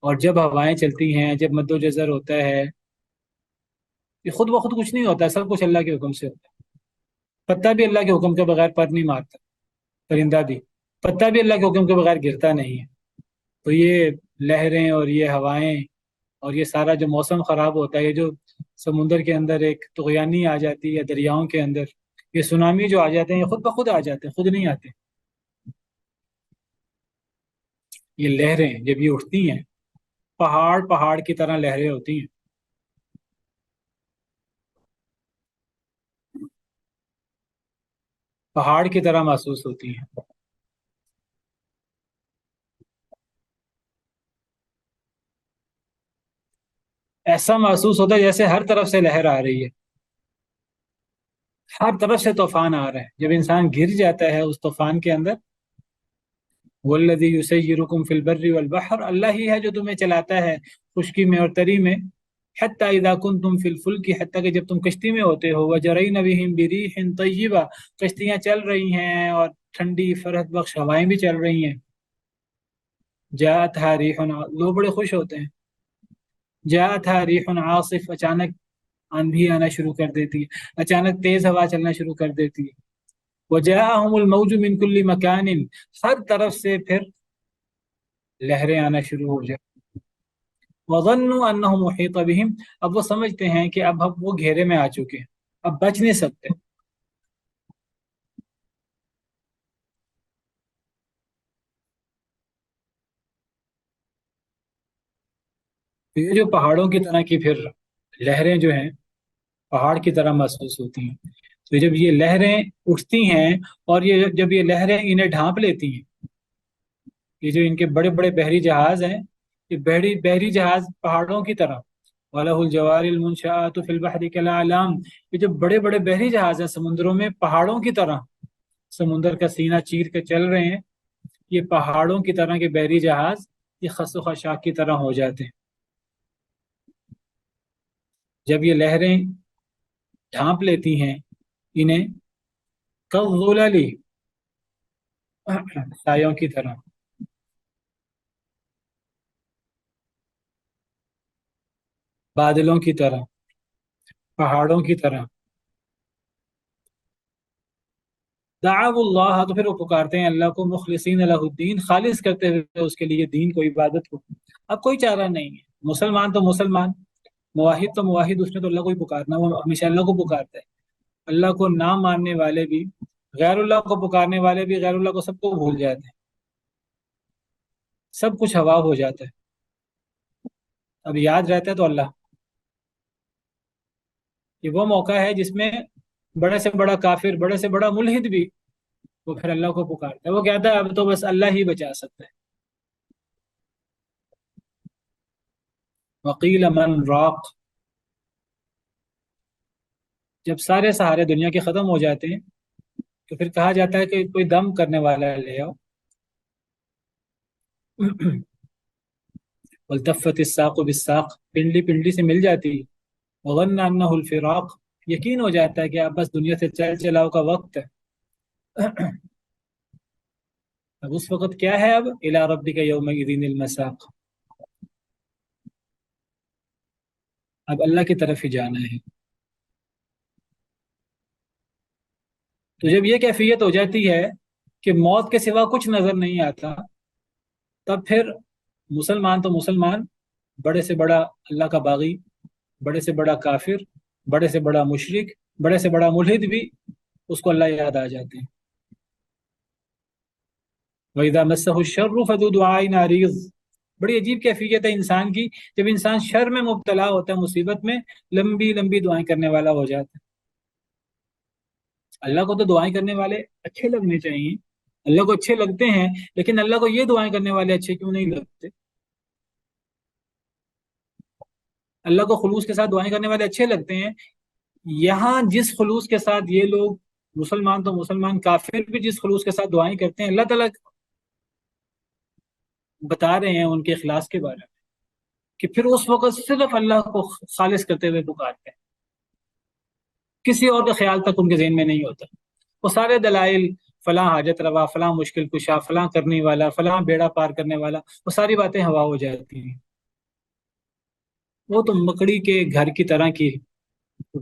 اور جب ہوائیں چلتی ہیں، جب مد و جزر ہوتا ہے، یہ خود بخود کچھ نہیں ہوتا ہے، سب کچھ اللہ کے حکم سے ہوتا ہے۔ پتا بھی اللہ کے حکم کے بغیر پر نہیں مارتا، پرندہ بھی، پتا بھی اللہ کے حکم کے بغیر گرتا نہیں ہے۔ تو یہ لہریں اور یہ ہوائیں اور یہ سارا جو موسم خراب ہوتا ہے، یہ جو سمندر کے اندر ایک طغیانی آ جاتی ہے، دریاؤں کے اندر یہ سونامی جو آ جاتے ہیں، یہ خود بخود آ جاتے ہیں، خود نہیں آتے۔ یہ لہریں جب یہ اٹھتی ہیں، پہاڑ کی طرح لہریں ہوتی ہیں، پہاڑ کی طرح محسوس ہوتی ہیں۔ ایسا محسوس ہوتا ہے جیسے ہر طرف سے لہر آ رہی ہے، ہر طرف سے طوفان آ رہا ہے۔ جب انسان گر جاتا ہے اس طوفان کے اندر والذی یسیرکم فی البر والبحر، اللہ ہی ہے جو تمہیں چلاتا ہے خشکی میں اور تری میں، حتی اذا کنتم فی الفلک، حتیٰ کہ جب تم کشتی میں ہوتے ہو، وجرین بہم بریح طیبہ، کشتیاں چل رہی ہیں اور ٹھنڈی فرحت بخش ہوائیں بھی چل رہی ہیں، جاءتها ریح، لوگ بڑے خوش ہوتے ہیں، جاءتها ریح عاصف، اچانک آندھی آنا شروع کر دیتی ہے، اچانک تیز ہوا چلنا شروع کر دیتی ہے، وجاءهم الموج من كل مكان، ہر طرف سے پھر لہریں آنا شروع ہو جائیں، وظنوا انه محيط بهم، اب وہ سمجھتے ہیں کہ اب وہ گھیرے میں آ چکے ہیں، اب بچ نہیں سکتے۔ تو یہ جو پہاڑوں کی طرح کی پھر لہریں جو ہیں پہاڑ کی طرح محسوس ہوتی ہیں، تو جب یہ لہریں اٹھتی ہیں اور یہ جب یہ لہریں انہیں ڈھانپ لیتی ہیں، یہ جو ان کے بڑے بڑے بحری جہاز ہیں، یہ بحری جہاز پہاڑوں کی طرح، وَلَهُ الْجَوَارِ الْمُنْشَآتُ فِي الْبَحْرِ كَالْأَعْلَامِ، یہ جو بڑے بڑے بحری جہاز ہیں سمندروں میں پہاڑوں کی طرح، سمندر کا سینہ چیر کے چل رہے ہیں، یہ پہاڑوں کی طرح کے بحری جہاز یہ خس و خاشاک کی طرح ہو جاتے ہیں جب یہ لہریں ڈھانپ لیتی ہیں انہیں، کالظلل، سایوں کی طرح، بادلوں کی طرح، پہاڑوں کی طرح، دعوا اللہ، تو پھر وہ پکارتے ہیں اللہ کو، مخلصین لہ الدین، خالص کرتے ہوئے اس کے لیے دین کو، عبادت کو، اب کوئی چارہ نہیں ہے، مسلمان تو مسلمان، موحد تو موحد، اس نے تو اللہ کو ہی پکارنا، وہ ہمیشہ اللہ کو پکارتا ہے، اللہ کو نہ ماننے والے بھی، غیر اللہ کو پکارنے والے بھی، غیر اللہ کو سب کو بھول جاتے ہیں، سب کچھ ہوا ہو جاتا ہے، اب یاد رہتا ہے تو اللہ، یہ وہ موقع ہے جس میں بڑے سے بڑا کافر، بڑے سے بڑا ملحد بھی وہ پھر اللہ کو پکارتا ہے، وہ کہتا ہے اب تو بس اللہ ہی بچا سکتا ہے۔ وقیل من راق، جب سارے سہارے دنیا کے ختم ہو جاتے ہیں تو پھر کہا جاتا ہے کہ کوئی دم کرنے والا لے آؤ، والتفت الساق بالساق، پنڈلی پنڈلی سے مل جاتی ہے، وظن انہ الفراق، یقین ہو جاتا ہے کہ اب بس دنیا سے چل چلاؤ کا وقت ہے، اب اس وقت کیا ہے، اب الی ربک یومئذ المساق، اب اللہ کی طرف ہی جانا ہے۔ تو جب یہ کیفیت ہو جاتی ہے کہ موت کے سوا کچھ نظر نہیں آتا، تب پھر مسلمان تو مسلمان، بڑے سے بڑا اللہ کا باغی، بڑے سے بڑا کافر، بڑے سے بڑا مشرک، بڑے سے بڑا ملحد بھی اس کو اللہ یاد آ جاتے ہیں۔ وَإِذَا مَسَّهُ الشَّرُّ فَذُو دُعَاءٍ عَرِيضٍ، بڑی عجیب کیفیت ہے انسان کی، جب انسان شر میں مبتلا ہوتا ہے، مصیبت میں، لمبی لمبی دعائیں کرنے والا ہو جاتا ہے۔ اللہ کو تو دعائیں کرنے والے اچھے لگنے چاہیے، اللہ کو اچھے لگتے ہیں، لیکن اللہ کو یہ دعائیں کرنے والے اچھے کیوں نہیں لگتے؟ اللہ کو خلوص کے ساتھ دعائیں کرنے والے اچھے لگتے ہیں، یہاں جس خلوص کے ساتھ یہ لوگ، مسلمان تو مسلمان، کافر بھی جس خلوص کے ساتھ دعائیں کرتے ہیں، اللہ تعالیٰ بتا رہے ہیں ان کے اخلاص کے بارے میں کہ پھر اس وقت صرف اللہ کو خالص کرتے ہوئے پکارتے ہیں، کسی اور کا خیال تک ان کے ذہن میں نہیں ہوتا، وہ سارے دلائل، فلاں حاجت روا، فلاں مشکل کشا، فلاں کرنے والا، فلاں بیڑا پار کرنے والا، وہ ساری باتیں ہوا ہو جاتی ہیں، وہ تو مکڑی کے گھر کی طرح کی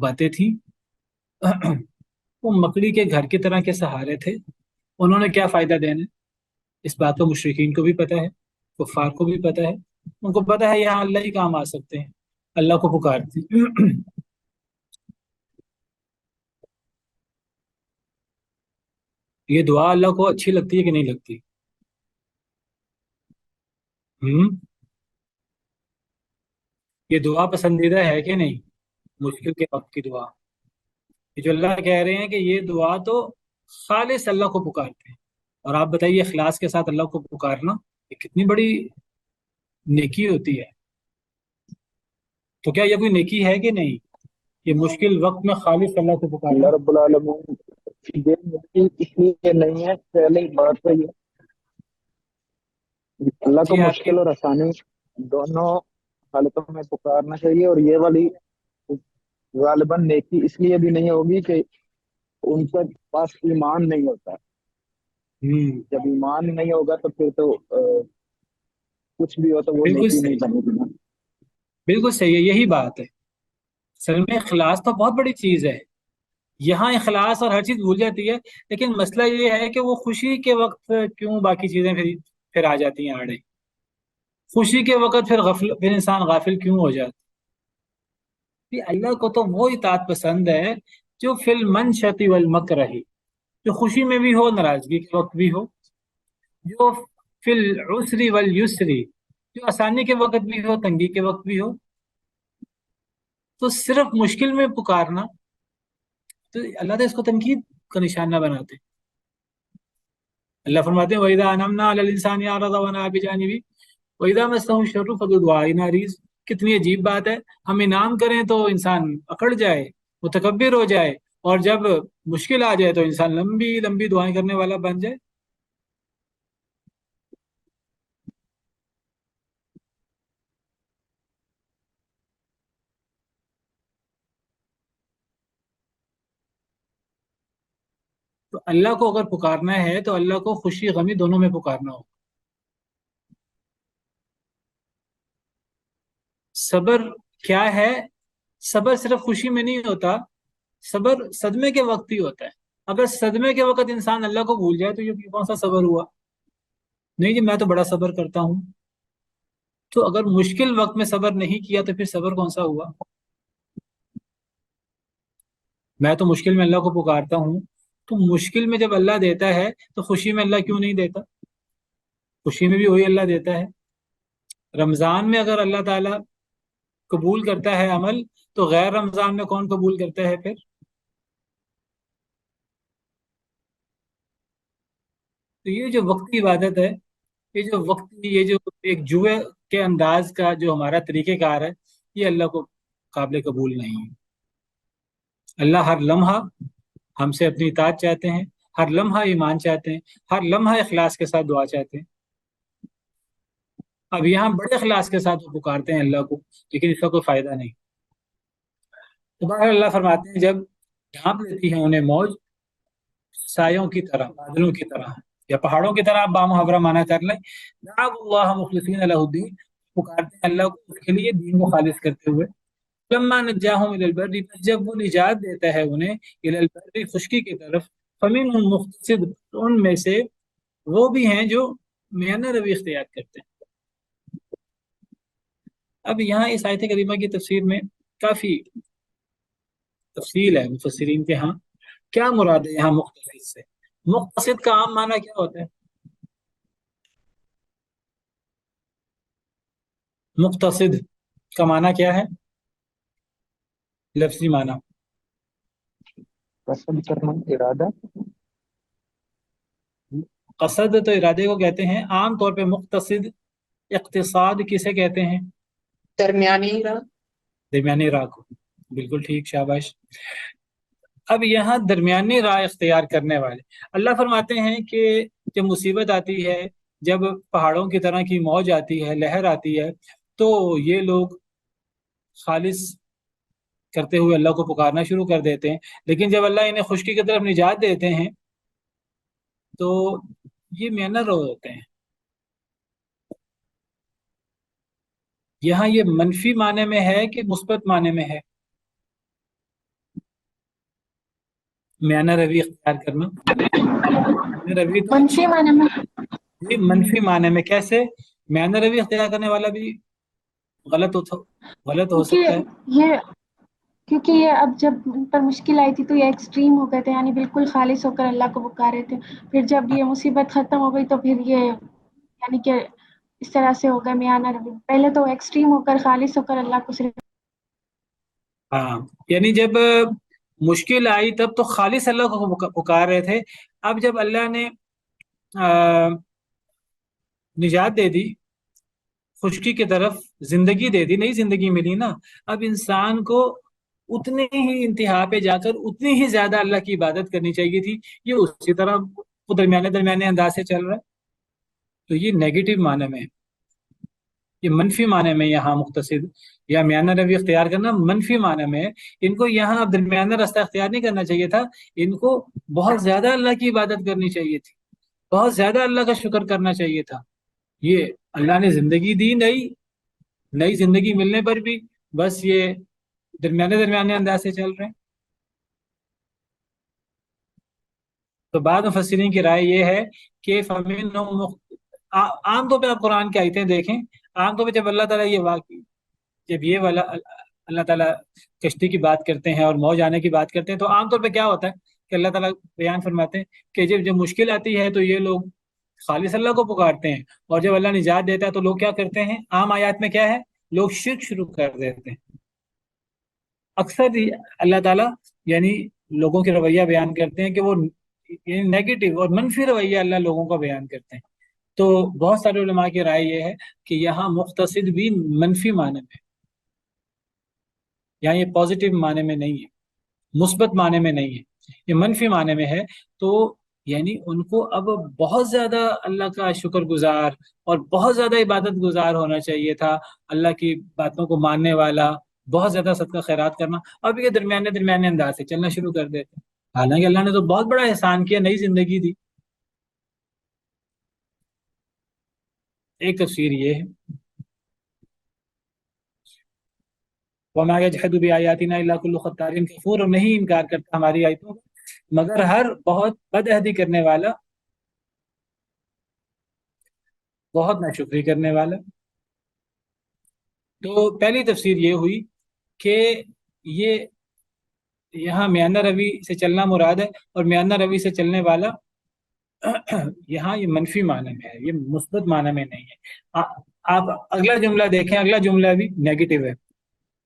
باتیں تھیں، وہ مکڑی کے گھر کی طرح کے سہارے تھے، انہوں نے کیا فائدہ دینا، اس بات کو مشرکین کو بھی پتہ ہے، کفار کو بھی پتہ ہے، ان کو پتہ ہے یہاں اللہ ہی کام آ سکتے ہیں، اللہ کو پکارتے ہیں۔ یہ دعا اللہ کو اچھی لگتی ہے کہ نہیں لگتی؟ یہ دعا پسندیدہ ہے کہ نہیں؟ مشکل کے وقت کی دعا، یہ جو اللہ کہہ رہے ہیں کہ یہ دعا تو خالص اللہ کو پکارتے ہیں، اور آپ بتائیے اخلاص کے ساتھ اللہ کو پکارنا یہ کتنی بڑی نیکی ہوتی ہے، تو کیا یہ کوئی نیکی ہے کہ نہیں؟ یہ مشکل وقت میں خالص اللہ کو پکارنا۔ اللہ رب العالمین یہ مشکل اس لیے نہیں ہے، پہلی بات تو یہ اللہ کو جی آپ کی مشکل اور آسانی دونوں حالتوں میں پکارنا چاہیے، اور یہ والی غالباً نیکی اس لیے بھی نہیں ہوگی کہ ان کے پاس ایمان نہیں ہوتا۔ ہوں جب ایمان نہیں ہوگا تو پھر تو کچھ بھی ہو تو وہ بالکل نیکی نہیں صحیح، بنے گی نا۔ بالکل صحیح ہے، یہی بات ہے۔ اصل میں اخلاص تو بہت بڑی چیز ہے، یہاں اخلاص اور ہر چیز بھول جاتی ہے، لیکن مسئلہ یہ ہے کہ وہ خوشی کے وقت کیوں باقی چیزیں پھر آ جاتی ہیں آڑے، خوشی کے وقت پھر انسان غافل کیوں ہو جاتا ہے؟ اللہ کو تو وہ اطاعت پسند ہے جو فی المنشط والمکرہ، جو خوشی میں بھی ہو، ناراضگی کے وقت بھی ہو، جو فی العسر والیسر، جو آسانی کے وقت بھی ہو، تنگی کے وقت بھی ہو۔ تو صرف مشکل میں پکارنا تو اللہ تعالیٰ اس کو تنقید کا نشان نہ بناتے۔ اللہ فرماتے ہیں وَإِذَا أَنْعَمْنَا عَلَى الْإِنسَانِ أَعْرَضَ وَنَأَىٰ بِجَانِبِهِ وَإِذَا مَسَّهُ الشَّرُّ فَذُو دُعَاءٍ عَرِيضٍ۔ کتنی عجیب بات ہے، ہم انعام کریں تو انسان اکڑ جائے، متکبر ہو جائے، اور جب مشکل آ جائے تو انسان لمبی لمبی دعائیں کرنے والا بن جائے۔ تو اللہ کو اگر پکارنا ہے تو اللہ کو خوشی غمی دونوں میں پکارنا ہو۔ صبر کیا ہے؟ صبر صرف خوشی میں نہیں ہوتا، صبر صدمے کے وقت ہی ہوتا ہے۔ اگر صدمے کے وقت انسان اللہ کو بھول جائے تو یہ کون سا صبر ہوا؟ نہیں جی میں تو بڑا صبر کرتا ہوں۔ تو اگر مشکل وقت میں صبر نہیں کیا تو پھر صبر کون سا ہوا؟ میں تو مشکل میں اللہ کو پکارتا ہوں، تو مشکل میں جب اللہ دیتا ہے تو خوشی میں اللہ کیوں نہیں دیتا؟ خوشی میں بھی وہی اللہ دیتا ہے۔ رمضان میں اگر اللہ تعالیٰ قبول کرتا ہے عمل تو غیر رمضان میں کون قبول کرتا ہے پھر؟ تو یہ جو وقتی عبادت ہے، یہ جو ایک جوئے کے انداز کا جو ہمارا طریقہ کار ہے، یہ اللہ کو قابل قبول نہیں ہے۔ اللہ ہر لمحہ ہم سے اپنی اطاعت چاہتے ہیں، ہر لمحہ ایمان چاہتے ہیں، ہر لمحہ اخلاص کے ساتھ دعا چاہتے ہیں۔ اب یہاں بڑے اخلاص کے ساتھ وہ پکارتے ہیں اللہ کو، لیکن اس کا کوئی فائدہ نہیں۔ تو بہرحال اللہ فرماتے ہیں جب ڈھانپ لیتی ہے انہیں موج سایوں کی طرح، بادلوں کی طرح یا پہاڑوں کی طرح، آپ بامحاورہ مانا کر لیں، دعوا اللہ مخلصین لہ الدین، پکارتے ہیں اللہ کو اس کے لیے دین کو خالص کرتے ہوئے۔ لما نجاہم الی البر، جب وہ نجات دیتا ہے انہیں الی البر، خشکی کی طرف، فمنہم مقتصد، ان میں سے وہ بھی ہیں جو میانہ روی اختیار کرتے ہیں۔ اب یہاں اس آیت کریمہ کی تفسیر میں کافی تفصیل ہے مفسرین کے ہاں، کیا مراد ہے یہاں مقتصد سے؟ مقتصد کا عام معنی کیا ہوتا ہے؟ مقتصد کا معنی کیا ہے لفظی معنی؟ قصد کرنا، ارادہ۔ قصد تو ارادے کو کہتے ہیں، عام طور پہ مقتصد اقتصاد کسے کہتے ہیں؟ درمیانی راہ۔ درمیانی راہ کو، بالکل ٹھیک، شاباش۔ اب یہاں درمیانی راہ اختیار کرنے والے، اللہ فرماتے ہیں کہ جب مصیبت آتی ہے، جب پہاڑوں کی طرح کی موج آتی ہے، لہر آتی ہے، تو یہ لوگ خالص کرتے ہوئے اللہ کو پکارنا شروع کر دیتے ہیں، لیکن جب اللہ انہیں خشکی کی طرف نجات دیتے ہیں تو یہ میانہ رو ہوتے ہیں۔ یہاں یہ منفی معنی میں ہے کہ مثبت معنی میں ہے میانہ روی اختیار کرنا؟ میانہ روی تو منفی معنی میں جی منفی معنی میں کیسے؟ میانہ روی اختیار کرنے والا بھی غلط ہو سکتا ہے۔ کیونکہ یہ اب جب ان پر مشکل آئی تھی تو یہ ایکسٹریم ہو گئے تھے، یعنی بالکل خالص ہو کر اللہ کو پکارے تھے۔ پھر جب یہ مصیبت ختم ہو گئی تو پھر یہ یعنی کہ اس طرح سے ہو گیا میانہ روی۔ پہلے تو ایکسٹریم ہو کر خالص ہو کر اللہ کو صرف، ہاں یعنی جب مشکل آئی تب تو خالص اللہ کو پکار رہے تھے، اب جب اللہ نے نجات دے دی، خشکی کی طرف زندگی دے دی، نئی زندگی ملی نا، اب انسان کو اتنے ہی انتہا پہ جا کر اتنی ہی زیادہ اللہ کی عبادت کرنی چاہیے تھی۔ یہ اسی طرح وہ درمیانے انداز سے چل رہا ہے، تو یہ نیگیٹو معنی میں ہے، یہ منفی معنی میں یہاں مختصد یا میانہ روی اختیار کرنا منفی معنی میں ہے۔ ان کو یہاں درمیانہ راستہ اختیار نہیں کرنا چاہیے تھا، ان کو بہت زیادہ اللہ کی عبادت کرنی چاہیے تھی، بہت زیادہ اللہ کا شکر کرنا چاہیے تھا۔ یہ اللہ نے زندگی دی، نئی زندگی ملنے پر بھی بس یہ درمیانے انداز سے چل رہے ہیں۔ تو بعض مفسرین کی رائے یہ ہے کہ عام طور پہ آپ قرآن کی آیتیں دیکھیں، عام طور پہ جب اللہ تعالیٰ جب یہ والا اللہ تعالیٰ کشتی کی بات کرتے ہیں اور موج آنے کی بات کرتے ہیں، تو عام طور پہ کیا ہوتا ہے کہ اللہ تعالیٰ بیان فرماتے ہیں کہ جب مشکل آتی ہے تو یہ لوگ خالص اللہ کو پکارتے ہیں، اور جب اللہ نجات دیتا ہے تو لوگ کیا کرتے ہیں؟ عام آیات میں کیا ہے؟ لوگ شرک شروع کر دیتے ہیں۔ اکثر اللہ تعالیٰ یعنی لوگوں کے رویہ بیان کرتے ہیں کہ وہ نیگیٹو اور منفی رویہ اللہ لوگوں کا بیان کرتے ہیں۔ تو بہت سارے علماء کی رائے یہ ہے کہ یہاں مقتصد بھی منفی معنی میں، یہاں یہ پازیٹیو معنی میں نہیں ہے، مثبت معنی میں نہیں ہے، یہ منفی معنی میں ہے۔ تو یعنی ان کو اب بہت زیادہ اللہ کا شکر گزار اور بہت زیادہ عبادت گزار ہونا چاہیے تھا، اللہ کی باتوں کو ماننے والا، بہت زیادہ صدقہ خیرات کرنا۔ اب یہ درمیانے انداز سے چلنا شروع کر دیتے، حالانکہ اللہ نے تو بہت بڑا احسان کیا، نئی زندگی دی۔ ایک تفسیر یہ ہے وَمَا يَجْحَدُ بِآيَاتِنَا إِلَّا كُلُّ خَتَّارٍ كَفُورٍ، اور نہیں انکار کرتا ہماری آیتوں کا مگر ہر بہت بدعہدی کرنے والا، بہت ناشکری کرنے والا۔ تو پہلی تفسیر یہ ہوئی کہ یہ یہاں میانہ روی سے چلنا مراد ہے، اور میانہ روی سے چلنے والا یہاں یہ منفی معنی میں ہے، یہ مثبت معنی میں نہیں ہے۔ آپ اگلا جملہ دیکھیں، اگلا جملہ بھی نیگیٹو ہے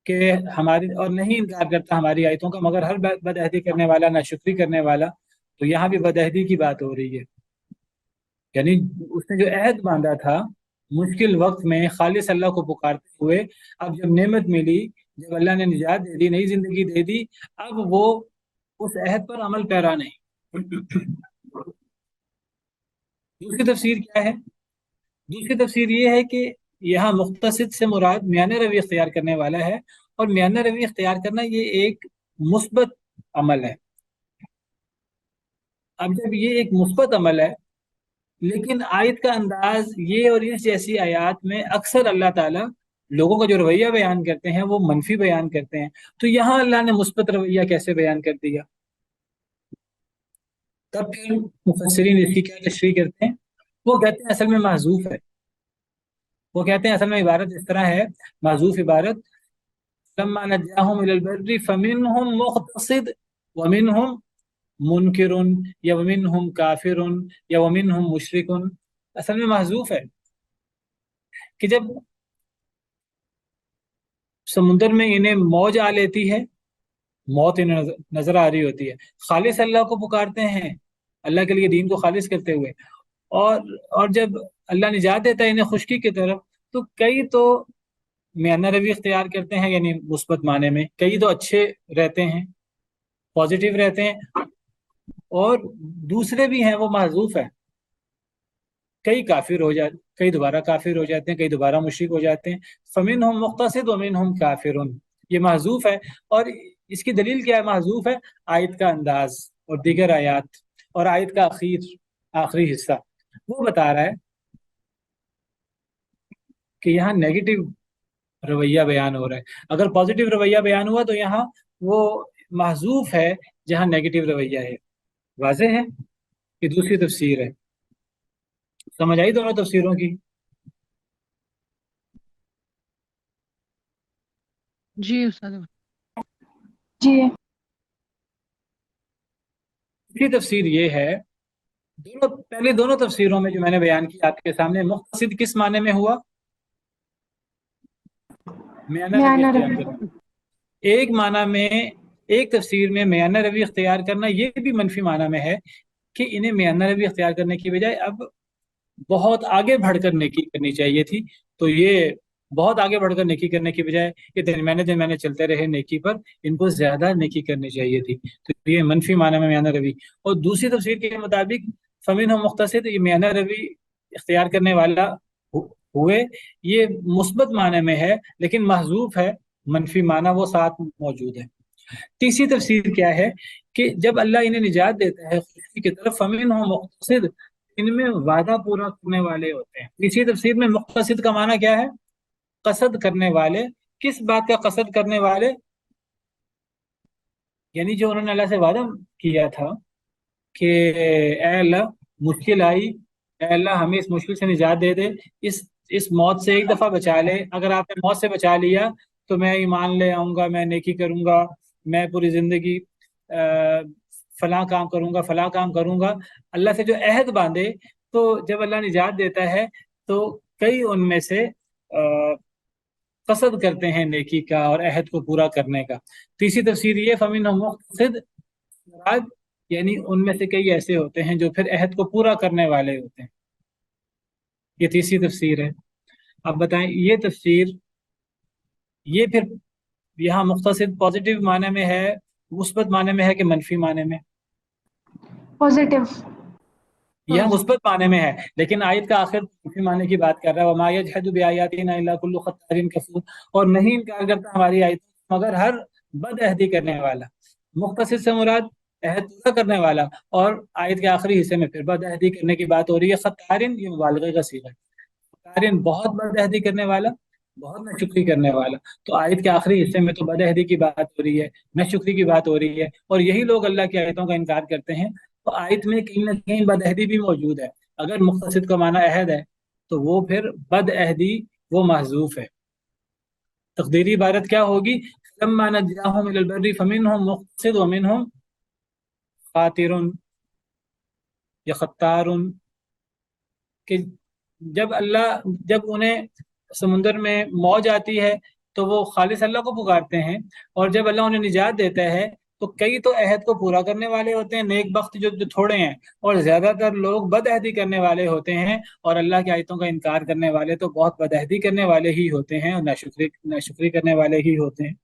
کہ ہماری اور نہیں انکار کرتا ہماری آیتوں کا مگر ہر بدعہدی کرنے والا، ناشکری کرنے والا۔ تو یہاں بھی بدعہدی کی بات ہو رہی ہے، یعنی اس نے جو عہد باندھا تھا مشکل وقت میں خالص اللہ کو پکارتے ہوئے، اب جب نعمت ملی، جب اللہ نے نجات دے دی، نئی زندگی دے دی، اب وہ اس عہد پر عمل پیرا نہیں۔ دوسری تفسیر کیا ہے؟ دوسری تفسیر یہ ہے کہ یہاں مقتصد سے مراد میانہ روی اختیار کرنے والا ہے، اور میانہ روی اختیار کرنا یہ ایک مثبت عمل ہے۔ اب جب یہ ایک مثبت عمل ہے، لیکن آیت کا انداز یہ اور اس جیسی آیات میں اکثر اللہ تعالیٰ لوگوں کا جو رویہ بیان کرتے ہیں وہ منفی بیان کرتے ہیں، تو یہاں اللہ نے مثبت رویہ کیسے بیان کر دیا؟ تب پھر مفسرین اس کی کیا تشریح کرتے ہیں؟ وہ کہتے ہیں اصل میں محذوف ہے، وہ کہتے ہیں اصل میں عبارت اس طرح ہے، محذوف عبارت لما نجاہم الی البر فمنہم مقتصد ومنہم منکر یا ومنہم کافر یا ومنہم مشرک، اصل میں محذوف ہے کہ جب سمندر میں انہیں موج آ لیتی ہے، موت انہیں نظر آ رہی ہوتی ہے، خالص اللہ کو پکارتے ہیں، اللہ کے لیے دین کو خالص کرتے ہوئے، اور جب اللہ نجات دیتا ہے انہیں خشکی کی طرف، تو کئی تو میانہ روی اختیار کرتے ہیں یعنی مثبت معنی میں، کئی تو اچھے رہتے ہیں، پازیٹیو رہتے ہیں، اور دوسرے بھی ہیں وہ محذوف ہے، کئی کافر ہو جاتے، کئی دوبارہ کافر ہو جاتے ہیں، کئی دوبارہ مشرک ہو جاتے ہیں۔ فمنہم مقتصد ومنہم کافر، یہ محذوف ہے، اور اس کی دلیل کیا ہے محذوف ہے؟ آیت کا انداز اور دیگر آیات، اور آیت کا آخری حصہ وہ بتا رہا ہے کہ یہاں نیگیٹو رویہ بیان ہو رہا ہے۔ اگر پازیٹیو رویہ بیان ہوا تو یہاں وہ محذوف ہے جہاں نیگیٹو رویہ ہے۔ واضح ہے کہ دوسری تفسیر ہے، سمجھ آئی دونوں تفسیروں کی؟ جی استاد۔ جی دوسری تفسیر یہ ہے، پہلے دونوں تفسیروں میں جو میں نے بیان کی آپ کے سامنے، مقتصد کس معنی میں ہوا؟ میانہ روی میانہ اختیار روی۔ کرنا۔ ایک معنی میں، ایک تفسیر میں میانہ روی اختیار کرنا یہ بھی منفی معنی میں ہے کہ انہیں میانہ روی اختیار کرنے کی بجائے اب بہت آگے بڑھ کر نیکی کرنی چاہیے تھی، تو یہ بہت آگے بڑھ کر نیکی کرنے کی بجائے یہ درمیانے چلتے رہے نیکی پر، ان کو زیادہ نیکی کرنی چاہیے تھی، تو یہ منفی معنی میں میانہ روی۔ اور دوسری تفسیر کے مطابق فمنہم مقتصد، یہ میانہ روی اختیار کرنے والا ہوئے، یہ مثبت معنی میں ہے لیکن محذوف ہے، منفی معنی وہ ساتھ موجود ہے۔ تیسری تفسیر کیا ہے کہ جب اللہ انہیں نجات دیتا ہے خوشی کی طرف، فمنہم مقتصد، ان میں وعدہ پورا کرنے والے ہوتے ہیں۔ تیسری تفسیر میں مقتصد کا معنی کیا ہے؟ قصد کرنے والے۔ کس بات کا قصد کرنے والے؟ یعنی جو انہوں نے اللہ سے وعدہ کیا تھا کہ اے اللہ مشکل آئی، اے اللہ ہمیں اس مشکل سے نجات دے دے، اس موت سے ایک دفعہ بچا لے، اگر آپ نے موت سے بچا لیا تو میں ایمان لے آؤں گا، میں نیکی کروں گا، میں پوری زندگی فلاں کام کروں گا، فلاں کام کروں گا، اللہ سے جو عہد باندھے۔ تو جب اللہ نجات دیتا ہے تو کئی ان میں سے قصد کرتے ہیں نیکی کا اور عہد کو پورا کرنے کا۔ تیسری تفسیر یہ فمنہم مقتصد، مراد یعنی ان میں سے کئی ایسے ہوتے ہیں جو پھر عہد کو پورا کرنے والے ہوتے ہیں۔ یہ تیسری تفسیر ہے۔ اب بتائیں یہ تفسیر، یہ پھر یہاں مقتصد پازیٹیو معنی میں ہے، مثبت معنی میں ہے کہ منفی معنی میں؟ پازیٹیو۔ یہ مثبت معنی میں ہے، لیکن آیت کا آخر منفی معنی کی بات کر رہا ہے، وما یجحد بآیاتنا الا کل ختار کفور، اور نہیں انکار کرتا ہماری آیتوں مگر ہر بد عہدی کرنے والا۔ مقتصد سے مراد عہد پورا کرنے والا، اور آیت کے آخری حصے میں پھر بد عہدی کرنے کی بات ہو رہی ہے۔ ختارن یہ مبالغے کا صیغہ ہے، ختارن بہت بد عہدی کرنے والا، بہت ناشکری کرنے والا۔ تو آیت کے آخری حصے میں تو بد عہدی کی بات ہو رہی ہے، ناشکری کی بات ہو رہی ہے، اور یہی لوگ اللہ کی آیتوں کا انکار کرتے ہیں۔ تو آیت میں کہیں نہ کہیں بد عہدی بھی موجود ہے۔ اگر مقتصد کا معنی عہد ہے تو وہ پھر بد عہدی وہ محذوف ہے۔ تقدیری عبارت کیا ہوگی؟ لما نجاهم الى البر فمنهم مقتصد ومنهم خاطر یا خطار، کہ جب انہیں سمندر میں موج آتی ہے تو وہ خالص اللہ کو پکارتے ہیں، اور جب اللہ انہیں نجات دیتا ہے تو کئی تو عہد کو پورا کرنے والے ہوتے ہیں، نیک بخت جو تھوڑے ہیں، اور زیادہ تر لوگ بد عہدی کرنے والے ہوتے ہیں، اور اللہ کی آیتوں کا انکار کرنے والے تو بہت بد عہدی کرنے والے ہی ہوتے ہیں اور ناشکری کرنے والے ہی ہوتے ہیں۔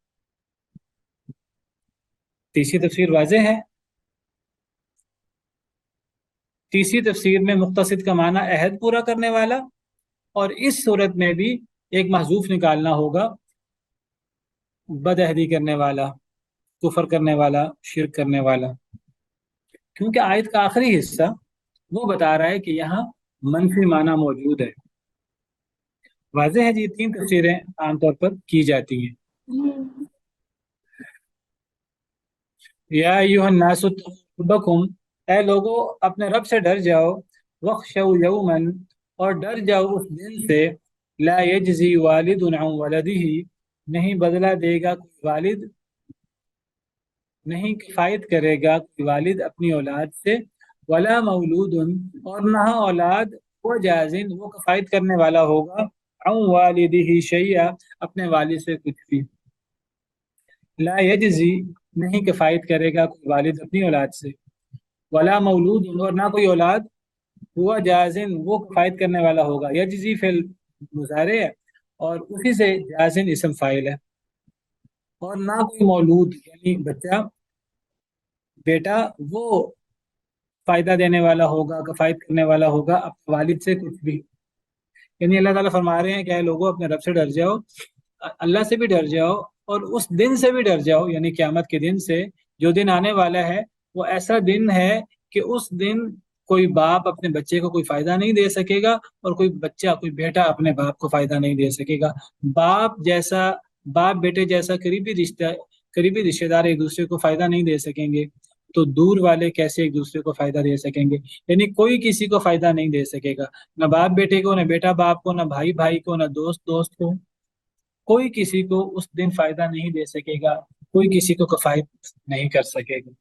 تیسری تفسیر واضح ہے؟ تیسری تفسیر میں مقتصد کا معنی عہد پورا کرنے والا، اور اس صورت میں بھی ایک محذوف نکالنا ہوگا، بد عہدی کرنے والا، کفر کرنے والا، شرک کرنے والا، کیونکہ آیت کا آخری حصہ وہ بتا رہا ہے کہ یہاں منفی معنی موجود ہے۔ واضح ہے جی، تین تفسیریں عام طور پر کی جاتی ہیں۔ یا ایھا الناس اتقوا ربکم، اے لوگو اپنے رب سے ڈر جاؤ، واخشوا یوما، اور ڈر جاؤ اس دن سے، لا یجزی والد عن ولدہ، نہیں بدلہ دے گا کوئی والد، نہیں کفایت کرے گا کوئی والد اپنی اولاد سے، ولا مولود، اور نہ اولاد وہ جازن وہ کفایت کرنے والا ہوگا، عن والدہ شیئا، اپنے والد سے کچھ بھی۔ لا یجزی نہیں کفایت کرے گا کوئی والد اپنی اولاد سے، ولا مولود، اور نہ کوئی اولاد ہوا جازن وہ کفایت کرنے والا ہوگا۔ یجزی فعل مضارع ہے اور اسی سے جازن اسم فاعل ہے، اور نہ کوئی مولود یعنی بچہ، بیٹا وہ فائدہ دینے والا ہوگا، کفایت کرنے والا ہوگا اپنے والد سے کچھ بھی۔ یعنی اللہ تعالیٰ فرما رہے ہیں کہ اے لوگوں اپنے رب سے ڈر جاؤ، اللہ سے بھی ڈر جاؤ، اور اس دن سے بھی ڈر جاؤ، یعنی قیامت کے دن سے، جو دن آنے والا ہے وہ ایسا دن ہے کہ اس دن کوئی باپ اپنے بچے کو کوئی فائدہ نہیں دے سکے گا، اور کوئی بچہ، کوئی بیٹا اپنے باپ کو فائدہ نہیں دے سکے گا۔ باپ بیٹے جیسا قریبی رشتہ دار ایک دوسرے کو فائدہ نہیں دے سکیں گے، تو دور والے کیسے ایک دوسرے کو فائدہ دے سکیں گے؟ یعنی کوئی کسی کو فائدہ نہیں دے سکے گا، نہ باپ بیٹے کو، نہ بیٹا باپ کو، نہ بھائی بھائی کو، نہ دوست دوست کو، کوئی کسی کو اس دن فائدہ نہیں دے سکے گا، کوئی کسی کو کفایت نہیں کر سکے گا۔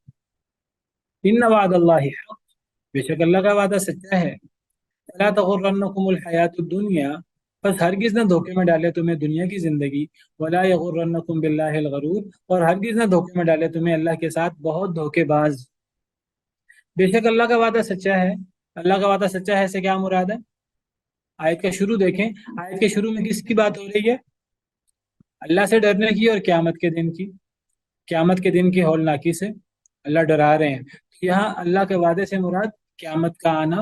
ان وعد اللہ حق، بے شک اللہ کا وعدہ سچا ہے۔ فلا تغرنکم الحیات الدنیا، بس ہرگز نہ دھوکے میں ڈالے تمہیں دنیا کی زندگی، ولا یغرنکم باللہ الغرور، اور ہرگز نہ دھوکے میں ڈالے تمہیں اللہ کے ساتھ بہت دھوکے باز۔ بے شک اللہ کا وعدہ سچا ہے۔ اللہ کا وعدہ سچا ہے سے کیا مراد ہے؟ آیت کا شروع دیکھیں، آیت کے شروع میں کس کی بات ہو رہی ہے؟ اللہ سے ڈرنے کی اور قیامت کے دن کی، قیامت کے دن کی ہولناکی سے اللہ ڈرا رہے ہیں۔ یہاں اللہ کے وعدے سے مراد قیامت کا آنا،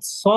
100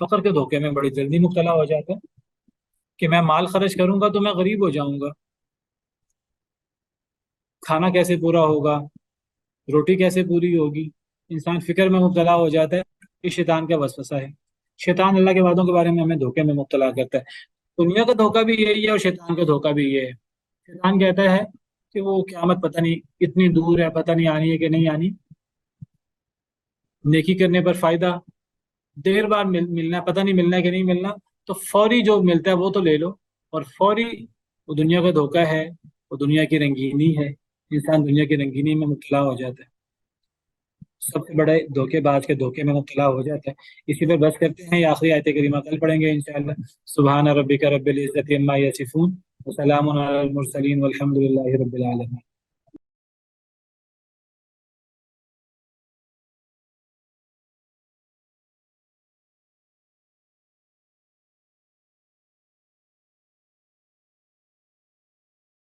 فقر کے دھوکے میں بڑی جلدی مبتلا ہو جاتا ہے کہ میں مال خرچ کروں گا تو میں غریب ہو جاؤں گا، کھانا کیسے پورا ہوگا، روٹی کیسے پوری ہوگی، انسان فکر میں مبتلا ہو جاتا ہے۔ یہ شیطان کا وسوسہ ہے۔ شیطان اللہ کے وعدوں کے بارے میں ہمیں دھوکے میں مبتلا کرتا ہے۔ دنیا کا دھوکہ بھی یہی ہے اور شیطان کا دھوکہ بھی یہ ہے۔ شیطان کہتا ہے کہ وہ قیامت پتہ نہیں اتنی دور ہے، پتہ نہیں آنی ہے کہ نہیں آنی، نیکی کرنے پر فائدہ، دیر بعد ملنا ہے، پتہ نہیں ملنا ہے کہ نہیں ملنا، تو فوری جو ملتا ہے وہ تو لے لو، اور فوری وہ دنیا کا دھوکہ ہے، وہ دنیا کی رنگینی ہے۔ انسان دنیا کی رنگینی میں مبتلا ہو جاتا ہے، سب سے بڑے دھوکے باز کے دھوکے میں مبتلا ہو جاتا ہے۔ اسی پر بس کرتے ہیں، یہ آخری آیت کریمہ کل پڑھیں گے انشاءاللہ۔ سبحان ربک رب العزت عما یصفون وسلام علی المرسلین والحمد للہ رب العالمین۔